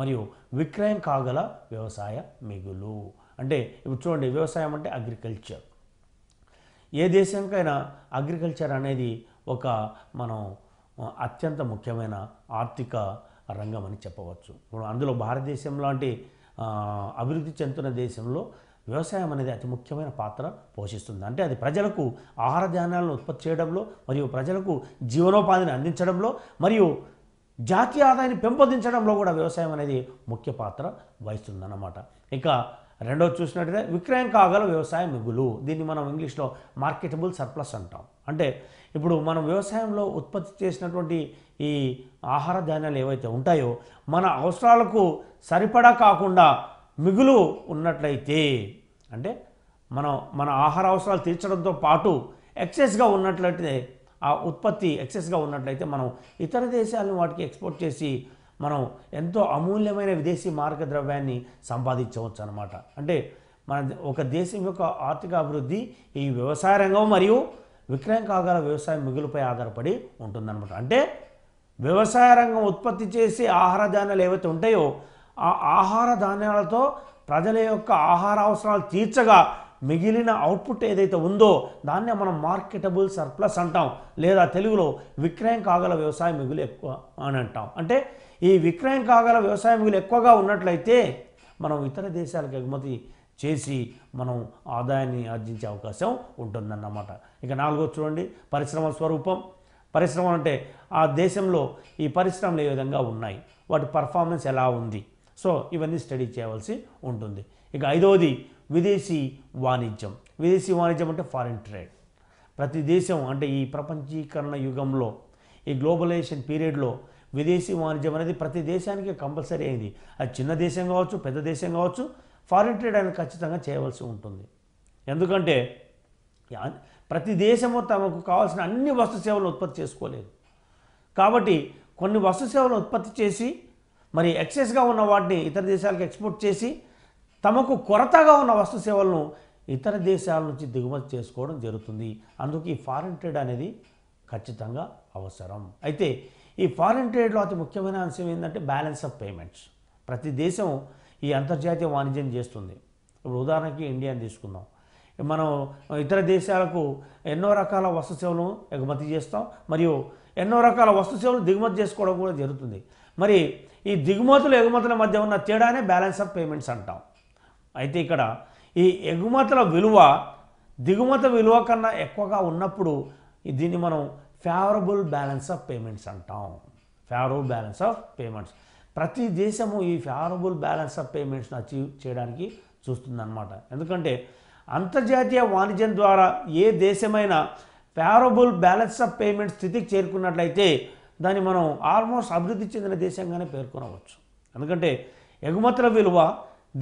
Speaker 1: మరియు విక్రయం కాగల వ్యవసాయ మిగులు. అంటే ఇప్పుడు చూడండి, వ్యవసాయం అంటే అగ్రికల్చర్. ఏ దేశంకైనా అగ్రికల్చర్ అనేది ఒక మనం అత్యంత ముఖ్యమైన ఆర్థిక రంగం అని చెప్పవచ్చు. ఇప్పుడు అందులో భారతదేశం లాంటి అభివృద్ధి చెందుతున్న దేశంలో వ్యవసాయం అనేది అతి ముఖ్యమైన పాత్ర పోషిస్తుంది. అంటే అది ప్రజలకు ఆహార ధాన్యాలను ఉత్పత్తి చేయడంలో, మరియు ప్రజలకు జీవనోపాధిని అందించడంలో, మరియు జాతీయ ఆదాయాన్ని పెంపొందించడంలో కూడా వ్యవసాయం అనేది ముఖ్య పాత్ర వహిస్తుందన్నమాట. ఇక రెండోది చూసినట్టయితే విక్రయం కాగల వ్యవసాయ మిగులు, దీన్ని మనం ఇంగ్లీష్లో మార్కెటబుల్ సర్ప్లస్ అంటాం. అంటే ఇప్పుడు మనం వ్యవసాయంలో ఉత్పత్తి చేసినటువంటి ఈ ఆహార ధాన్యాలు ఏవైతే ఉంటాయో మన అవసరాలకు సరిపడా కాకుండా మిగులు ఉన్నట్లయితే, అంటే మన ఆహార అవసరాలు తీర్చడంతో పాటు ఎక్సెస్గా ఉన్నట్లయితే, ఆ ఉత్పత్తి ఎక్సెస్గా ఉన్నట్లయితే మనం ఇతర దేశాలను వాటికి ఎక్స్పోర్ట్ చేసి మనం ఎంతో అమూల్యమైన విదేశీ మారక ద్రవ్యాన్ని సంపాదించవచ్చు అన్నమాట. అంటే మన ఒక దేశం యొక్క ఆర్థిక అభివృద్ధి ఈ వ్యవసాయ రంగం మరియు విక్రయం కాగల వ్యవసాయ మిగులుపై ఆధారపడి ఉంటుందన్నమాట. అంటే వ్యవసాయ రంగం ఉత్పత్తి చేసే ఆహార ధాన్యాలు ఏవైతే ఉంటాయో ఆ ఆహార ధాన్యాలతో ప్రజల యొక్క ఆహార అవసరాలు తీర్చగా మిగిలిన అవుట్పుట్ ఏదైతే ఉందో దాన్నే మనం మార్కెటబుల్ సర్ప్లస్ అంటాం, లేదా తెలుగులో విక్రయం కాగల వ్యవసాయ మిగులు ఎక్కువ అని అంటాం. అంటే ఈ విక్రయం కాగల వ్యవసాయ మిగులు ఎక్కువగా ఉన్నట్లయితే మనం ఇతర దేశాలకు ఎగుమతి చేసి మనం ఆదాయాన్ని ఆర్జించే అవకాశం ఉంటుందన్నమాట. ఇక నాలుగో చూడండి, పరిశ్రమ స్వరూపం. పరిశ్రమ అంటే ఆ దేశంలో ఈ పరిశ్రమలు ఏ విధంగా ఉన్నాయి, వాటి పర్ఫార్మెన్స్ ఎలా ఉంది, సో ఇవన్నీ స్టడీ చేయవలసి ఉంటుంది. ఇక ఐదవది విదేశీ వాణిజ్యం. విదేశీ వాణిజ్యం అంటే ఫారిన్ ట్రేడ్. ప్రతి దేశం అంటే ఈ ప్రపంచీకరణ యుగంలో ఈ గ్లోబలైజేషన్ పీరియడ్లో విదేశీ వాణిజ్యం అనేది ప్రతి దేశానికి కంపల్సరీ అయింది. అది చిన్న దేశం కావచ్చు, పెద్ద దేశం కావచ్చు, ఫారిన్ ట్రేడ్ అనేది ఖచ్చితంగా చేయవలసి ఉంటుంది. ఎందుకంటే ప్రతి దేశము తమకు కావాల్సిన అన్ని వస్తు సేవలను ఉత్పత్తి చేసుకోలేదు. కాబట్టి కొన్ని వస్తు సేవలను ఉత్పత్తి చేసి మరి ఎక్సెస్గా ఉన్న వాటిని ఇతర దేశాలకు ఎక్స్పోర్ట్ చేసి తమకు కొరతగా ఉన్న వస్తు సేవలను ఇతర దేశాల నుంచి దిగుమతి చేసుకోవడం జరుగుతుంది. అందుకు ఈ ఫారిన్ ట్రేడ్ అనేది ఖచ్చితంగా అవసరం. అయితే ఈ ఫారిన్ ట్రేడ్లో అతి ముఖ్యమైన అంశం ఏంటంటే బ్యాలెన్స్ ఆఫ్ పేమెంట్స్. ప్రతి దేశం ఈ అంతర్జాతీయ వాణిజ్యం చేస్తుంది. ఇప్పుడు ఉదాహరణకి ఇండియాని తీసుకుందాం. మనం ఇతర దేశాలకు ఎన్నో రకాల వస్తు సేవలను ఎగుమతి చేస్తాం, మరియు ఎన్నో రకాల వస్తు సేవలు దిగుమతి చేసుకోవడం కూడా జరుగుతుంది. మరి ఈ దిగుమతులు ఎగుమతుల మధ్య ఉన్న తేడానే బ్యాలెన్స్ ఆఫ్ పేమెంట్స్ అంటాం. అయితే ఇక్కడ ఈ ఎగుమతుల విలువ దిగుమతి విలువ కన్నా ఎక్కువగా ఉన్నప్పుడు దీన్ని మనం ఫేవరబుల్ బ్యాలెన్స్ ఆఫ్ పేమెంట్స్ అంటాం. Favourable balance of payments. ప్రతి దేశము ఈ ఫేవరబుల్ బ్యాలెన్స్ ఆఫ్ పేమెంట్స్ని అచీవ్ చేయడానికి చూస్తుందన్నమాట. ఎందుకంటే అంతర్జాతీయ వాణిజ్యం ద్వారా ఏ దేశమైనా ఫేవరబుల్ బ్యాలెన్స్ ఆఫ్ పేమెంట్ స్థితికి చేరుకున్నట్లయితే దాన్ని మనం ఆల్మోస్ట్ అభివృద్ధి చెందిన దేశంగానే పేర్కొనవచ్చు. ఎందుకంటే ఎగుమతుల విలువ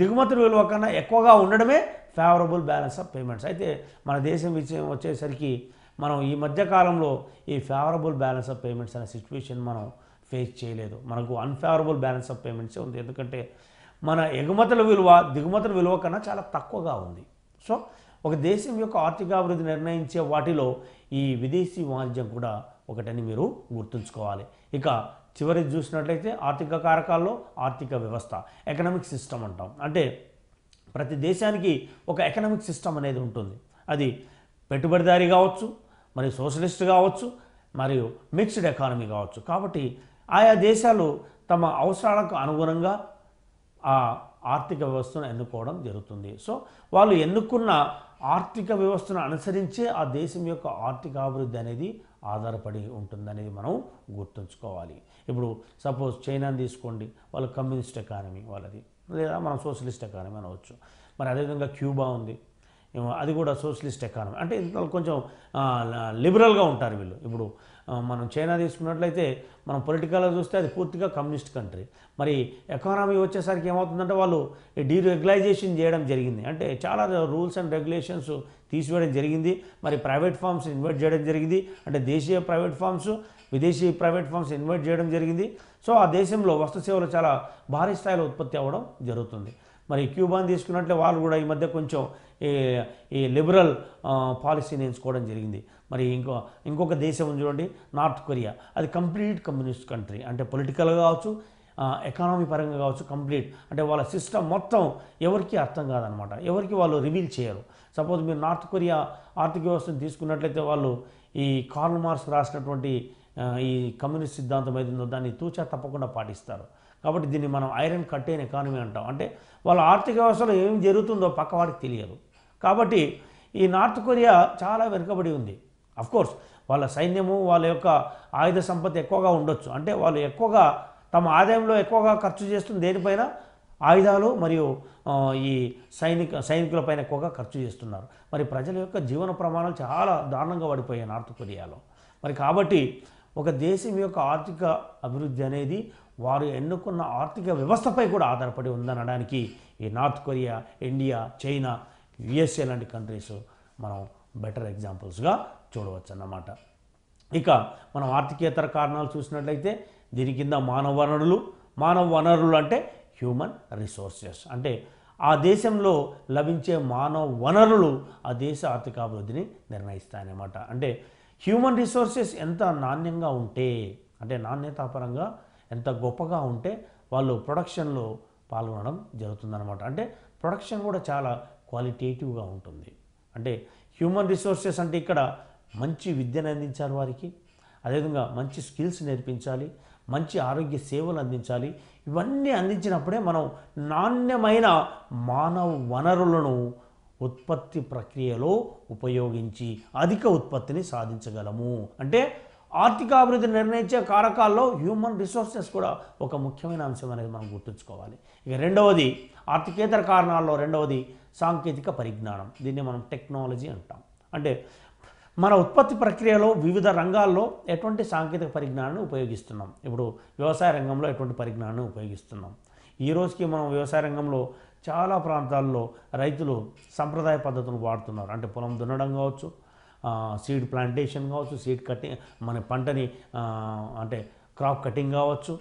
Speaker 1: దిగుమతుల విలువ కన్నా ఎక్కువగా ఉండడమే ఫేవరబుల్ బ్యాలెన్స్ ఆఫ్ పేమెంట్స్. అయితే మన దేశం విషయం వచ్చేసరికి మనం ఈ మధ్యకాలంలో ఈ ఫేవరబుల్ బ్యాలెన్స్ ఆఫ్ పేమెంట్స్ అనే సిచ్యువేషన్ మనం ఫేస్ చేయలేదు. మనకు అన్ఫేవరబుల్ బ్యాలెన్స్ ఆఫ్ పేమెంట్సే ఉంది. ఎందుకంటే మన ఎగుమతుల విలువ దిగుమతుల విలువ కన్నా చాలా తక్కువగా ఉంది. సో ఒక దేశం యొక్క ఆర్థికాభివృద్ధి నిర్ణయించే వాటిలో ఈ విదేశీ వాణిజ్యం కూడా ఒకటని మీరు గుర్తుంచుకోవాలి. ఇక చివరికి చూసినట్లయితే ఆర్థిక కారకాల్లో ఆర్థిక వ్యవస్థ, ఎకనామిక్ సిస్టమ్ అంటాం. అంటే ప్రతి దేశానికి ఒక ఎకనామిక్ సిస్టమ్ అనేది ఉంటుంది. అది పెట్టుబడిదారీ కావచ్చు, మరియు సోషలిస్ట్ కావచ్చు, మరియు మిక్స్డ్ ఎకానమీ కావచ్చు. కాబట్టి ఆయా దేశాలు తమ అవసరాలకు అనుగుణంగా ఆ ఆర్థిక వ్యవస్థను ఎన్నుకోవడం జరుగుతుంది. సో వాళ్ళు ఎన్నుకున్న ఆర్థిక వ్యవస్థను అనుసరించే ఆ దేశం యొక్క ఆర్థిక అభివృద్ధి అనేది ఆధారపడి ఉంటుందనేది మనం గుర్తుంచుకోవాలి. ఇప్పుడు సపోజ్ చైనాని తీసుకోండి, వాళ్ళ కమ్యూనిస్ట్ ఎకానమీ వాళ్ళది, లేదా మనం సోషలిస్ట్ ఎకానమీ అనవచ్చు. మరి అదేవిధంగా క్యూబా ఉంది, అది కూడా సోషలిస్ట్ ఎకానమీ. అంటే కొంచెం లిబరల్గా ఉంటారు వీళ్ళు. ఇప్పుడు మనం చైనా తీసుకున్నట్లయితే మనం పొలిటికల్గా చూస్తే అది పూర్తిగా కమ్యూనిస్ట్ కంట్రీ. మరి ఎకానమీ వచ్చేసరికి ఏమవుతుందంటే వాళ్ళు డీరెగ్యులైజేషన్ చేయడం జరిగింది. అంటే చాలా రూల్స్ అండ్ రెగ్యులేషన్స్ తీసివేయడం జరిగింది. మరి ప్రైవేట్ ఫార్మ్స్ ఇన్వైట్ చేయడం జరిగింది. అంటే దేశీయ ప్రైవేట్ ఫార్మ్స్, విదేశీ ప్రైవేట్ ఫార్మ్స్ ఇన్వైట్ చేయడం జరిగింది. సో ఆ దేశంలో వస్తు సేవలు చాలా భారీ స్థాయిలో ఉత్పత్తి అవ్వడం జరుగుతుంది. మరి క్యూబాని తీసుకున్నట్లే వాళ్ళు కూడా ఈ మధ్య కొంచెం ఈ లిబరల్ పాలసీని ఎంచుకోవడం జరిగింది. మరి ఇంకొక దేశం ఉంది చూడండి, నార్త్ కొరియా. అది కంప్లీట్ కమ్యూనిస్ట్ కంట్రీ. అంటే పొలిటికల్గా కావచ్చు, ఎకానమీ పరంగా కావచ్చు, కంప్లీట్. అంటే వాళ్ళ సిస్టమ్ మొత్తం ఎవరికి అర్థం కాదనమాట, ఎవరికి వాళ్ళు రివీల్ చేయరు. సపోజ్ మీరు నార్త్ కొరియా ఆర్థిక వ్యవస్థను తీసుకున్నట్లయితే వాళ్ళు ఈ కార్ల్ మార్క్స్ రాసినటువంటి ఈ కమ్యూనిస్ట్ సిద్ధాంతం ఏదైందో దాన్ని తూచా తప్పకుండా పాటిస్తారు. కాబట్టి దీన్ని మనం ఐరన్ కట్టేన్ ఎకానమీ అంటాం. అంటే వాళ్ళ ఆర్థిక వ్యవస్థలో ఏం జరుగుతుందో పక్కవాడికి తెలియదు. కాబట్టి ఈ నార్త్ కొరియా చాలా వెనుకబడి ఉంది. అఫ్కోర్స్ వాళ్ళ సైన్యము వాళ్ళ యొక్క ఆయుధ సంపత్తి ఎక్కువగా ఉండొచ్చు, అంటే వాళ్ళు ఎక్కువగా తమ ఆదాయంలో ఎక్కువగా ఖర్చు చేస్తుంది దేనిపైన, ఆయుధాలు మరియు ఈ సైనికులపైన ఎక్కువగా ఖర్చు చేస్తున్నారు. మరి ప్రజల యొక్క జీవన ప్రమాణాలు చాలా దారుణంగా పడిపోయాయి నార్త్ కొరియాలో. మరి కాబట్టి ఒక దేశం యొక్క ఆర్థిక అభివృద్ధి అనేది వారు ఎన్నుకున్న ఆర్థిక వ్యవస్థపై కూడా ఆధారపడి ఉందనడానికి ఈ north Korea, India, China, USA లాంటి కంట్రీస్ మనం బెటర్ ఎగ్జాంపుల్స్గా చూడవచ్చు అన్నమాట. ఇక మనం ఆర్థికేతర కారణాలు చూసినట్లయితే దీని కింద మానవ వనరులు అంటే హ్యూమన్ రిసోర్సెస్, అంటే ఆ దేశంలో లభించే మానవ వనరులు ఆ దేశ ఆర్థికాభివృద్ధిని నిర్ణయిస్తాయన్నమాట. అంటే హ్యూమన్ రిసోర్సెస్ ఎంత నాణ్యంగా ఉంటే, అంటే నాణ్యతాపరంగా ఎంత గొప్పగా ఉంటే వాళ్ళు ప్రొడక్షన్లో పాల్గొనడం జరుగుతుందన్నమాట. అంటే ప్రొడక్షన్ కూడా చాలా క్వాలిటేటివ్గా ఉంటుంది. అంటే హ్యూమన్ రిసోర్సెస్ అంటే ఇక్కడ మంచి విద్యను అందించాలి వారికి, అదేవిధంగా మంచి స్కిల్స్ నేర్పించాలి, మంచి ఆరోగ్య సేవలు అందించాలి. ఇవన్నీ అందించినప్పుడే మనం నాణ్యమైన మానవ వనరులను ఉత్పత్తి ప్రక్రియలో ఉపయోగించి అధిక ఉత్పత్తిని సాధించగలము. అంటే ఆర్థికాభివృద్ధిని నిర్ణయించే కారకాల్లో హ్యూమన్ రిసోర్సెస్ కూడా ఒక ముఖ్యమైన అంశం అనేది మనం గుర్తుంచుకోవాలి. ఇక రెండవది ఆర్థికేతర కారణాల్లో రెండవది సాంకేతిక పరిజ్ఞానం. దీన్ని మనం టెక్నాలజీ అంటాం. అంటే మన ఉత్పత్తి ప్రక్రియలో వివిధ రంగాల్లో ఎటువంటి సాంకేతిక పరిజ్ఞానాన్ని ఉపయోగిస్తున్నాం. ఇప్పుడు వ్యవసాయ రంగంలో ఎటువంటి పరిజ్ఞానాన్ని ఉపయోగిస్తున్నాం. ఈ రోజుకి మనం వ్యవసాయ రంగంలో చాలా ప్రాంతాల్లో రైతులు సంప్రదాయ పద్ధతులు వాడుతున్నారు. అంటే పొలం దున్నడం కావచ్చు, సీడ్ ప్లాంటేషన్ కావచ్చు, సీడ్ కటింగ్, మన పంటని అంటే క్రాప్ కటింగ్ కావచ్చు,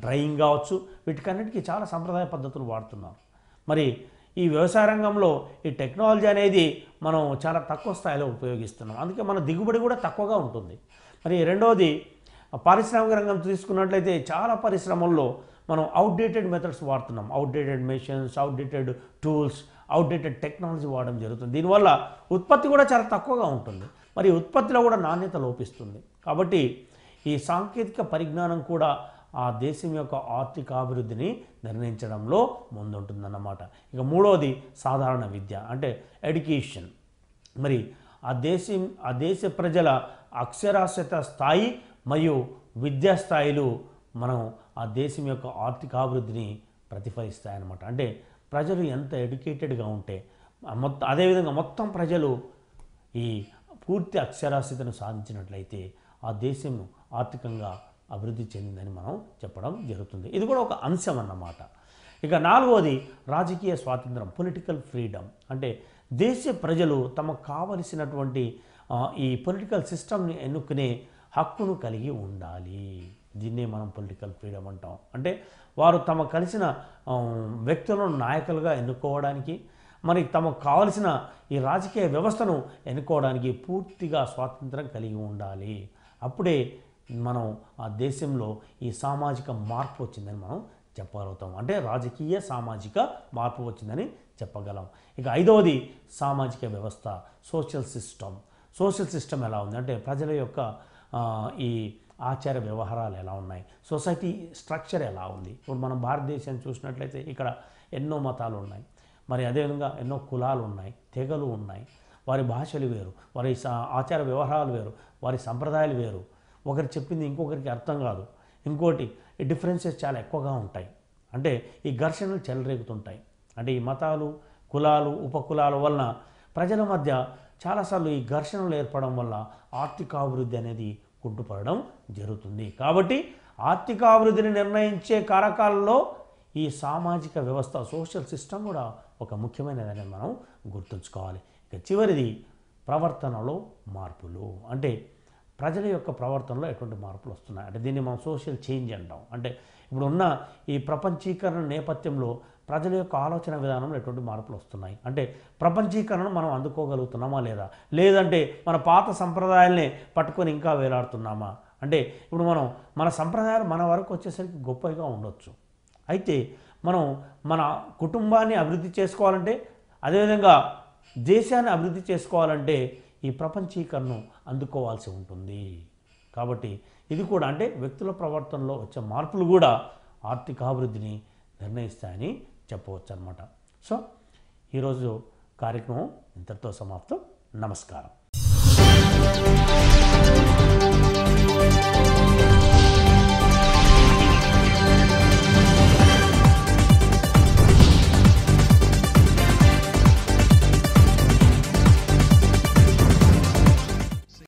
Speaker 1: డ్రైయింగ్ కావచ్చు, వీటికన్నిటికీ చాలా సంప్రదాయ పద్ధతులు వాడుతున్నారు. మరి ఈ వ్యవసాయ రంగంలో ఈ టెక్నాలజీ అనేది మనం చాలా తక్కువ స్థాయిలో ఉపయోగిస్తున్నాం. అందుకే మన దిగుబడి కూడా తక్కువగా ఉంటుంది. మరి రెండవది పారిశ్రామిక రంగం తీసుకున్నట్లయితే చాలా పరిశ్రమల్లో మనం అవుట్డేటెడ్ మెథడ్స్ వాడుతున్నాం. Outdated machines, outdated tools, outdated technology వాడడం జరుగుతుంది. దీనివల్ల ఉత్పత్తి కూడా చాలా తక్కువగా ఉంటుంది. మరి ఉత్పత్తిలో కూడా నాణ్యత లోపిస్తుంది. కాబట్టి ఈ సాంకేతిక పరిజ్ఞానం కూడా ఆ దేశం యొక్క ఆర్థికాభివృద్ధిని నిర్ణయించడంలో ముందుంటుందన్నమాట. ఇక మూడవది సాధారణ విద్య అంటే ఎడ్యుకేషన్. మరి ఆ దేశ ప్రజల అక్షరాస్యత స్థాయి మరియు విద్యా స్థాయిలు మనం ఆ దేశం యొక్క ఆర్థికాభివృద్ధిని ప్రతిఫలిస్తాయన్నమాట. అంటే ప్రజలు ఎంత ఎడ్యుకేటెడ్గా ఉంటే అదేవిధంగా మొత్తం ప్రజలు ఈ పూర్తి అక్షరాస్యతను సాధించినట్లయితే ఆ దేశం ఆర్థికంగా అభివృద్ధి చెందిందని మనం చెప్పడం జరుగుతుంది. ఇది కూడా ఒక అంశం అన్నమాట. ఇక నాలుగవది రాజకీయ స్వాతంత్రం, పొలిటికల్ ఫ్రీడమ్. అంటే దేశ ప్రజలు తమకు కావలసినటువంటి ఈ పొలిటికల్ సిస్టమ్ని ఎన్నుకునే హక్కును కలిగి ఉండాలి. దీన్నే మనం పొలిటికల్ ఫ్రీడమ్ అంటాం. అంటే వారు తమకు కలిసిన వ్యక్తులను నాయకులుగా ఎన్నుకోవడానికి, మరి తమకు కావలసిన ఈ రాజకీయ వ్యవస్థను ఎన్నుకోవడానికి పూర్తిగా స్వాతంత్రం కలిగి ఉండాలి. అప్పుడే మనం ఆ దేశంలో ఈ సామాజిక మార్పు వచ్చిందని మనం చెప్పగలుగుతాం. అంటే రాజకీయ సామాజిక మార్పు వచ్చిందని చెప్పగలం. ఇక ఐదవది సామాజిక వ్యవస్థ, సోషల్ సిస్టమ్ ఎలా ఉంది అంటే ప్రజల యొక్క ఈ ఆచార వ్యవహారాలు ఎలా ఉన్నాయి, సొసైటీ స్ట్రక్చర్ ఎలా ఉంది. ఇప్పుడు మనం భారతదేశాన్ని చూసినట్లయితే ఇక్కడ ఎన్నో మతాలు ఉన్నాయి, మరి అదేవిధంగా ఎన్నో కులాలు ఉన్నాయి, తెగలు ఉన్నాయి, వారి భాషలు వేరు, వారి ఆచార వ్యవహారాలు వేరు, వారి సంప్రదాయాలు వేరు, ఒకరు చెప్పింది ఇంకొకరికి అర్థం కాదు. ఇంకోటి ఈ డిఫరెన్సెస్ చాలా ఎక్కువగా ఉంటాయి. అంటే ఈ ఘర్షణలు చెలరేగుతుంటాయి. అంటే ఈ మతాలు, కులాలు, ఉపకులాల వలన ప్రజల మధ్య చాలాసార్లు ఈ ఘర్షణలు ఏర్పడడం వల్ల ఆర్థికాభివృద్ధి అనేది కుంటుపడడం జరుగుతుంది. కాబట్టి ఆర్థికాభివృద్ధిని నిర్ణయించే కారకాలలో ఈ సామాజిక వ్యవస్థ, సోషల్ సిస్టమ్ కూడా ఒక ముఖ్యమైనదని మనం గుర్తుంచుకోవాలి. ఇక చివరిది ప్రవర్తనలో మార్పులు. అంటే ప్రజల యొక్క ప్రవర్తనలో ఎటువంటి మార్పులు వస్తున్నాయి అంటే దీన్ని మనం సోషల్ చేంజ్ అంటాం. అంటే ఇప్పుడు ఉన్న ఈ ప్రపంచీకరణ నేపథ్యంలో ప్రజల యొక్క ఆలోచన విధానంలో ఎటువంటి మార్పులు వస్తున్నాయి అంటే ప్రపంచీకరణను మనం అందుకోగలుగుతున్నామా లేదా, లేదంటే మన పాత సంప్రదాయాల్ని పట్టుకొని ఇంకా వేలాడుతున్నామా. అంటే ఇప్పుడు మన సంప్రదాయాలు మన వరకు వచ్చేసరికి గొప్పగా ఉండొచ్చు. అయితే మనం మన కుటుంబాన్ని అభివృద్ధి చేసుకోవాలంటే, అదేవిధంగా దేశాన్ని అభివృద్ధి చేసుకోవాలంటే ఈ ప్రపంచీకరణను అందుకోవాల్సి ఉంటుంది. కాబట్టి ఇది కూడా అంటే వ్యక్తుల ప్రవర్తనలో వచ్చే మార్పులు కూడా ఆర్థికాభివృద్ధిని నిర్ణయిస్తాయని చెప్పవచ్చు అన్నమాట. సో ఈరోజు కార్యక్రమం ఇంతటితో సమాప్తం. నమస్కారం.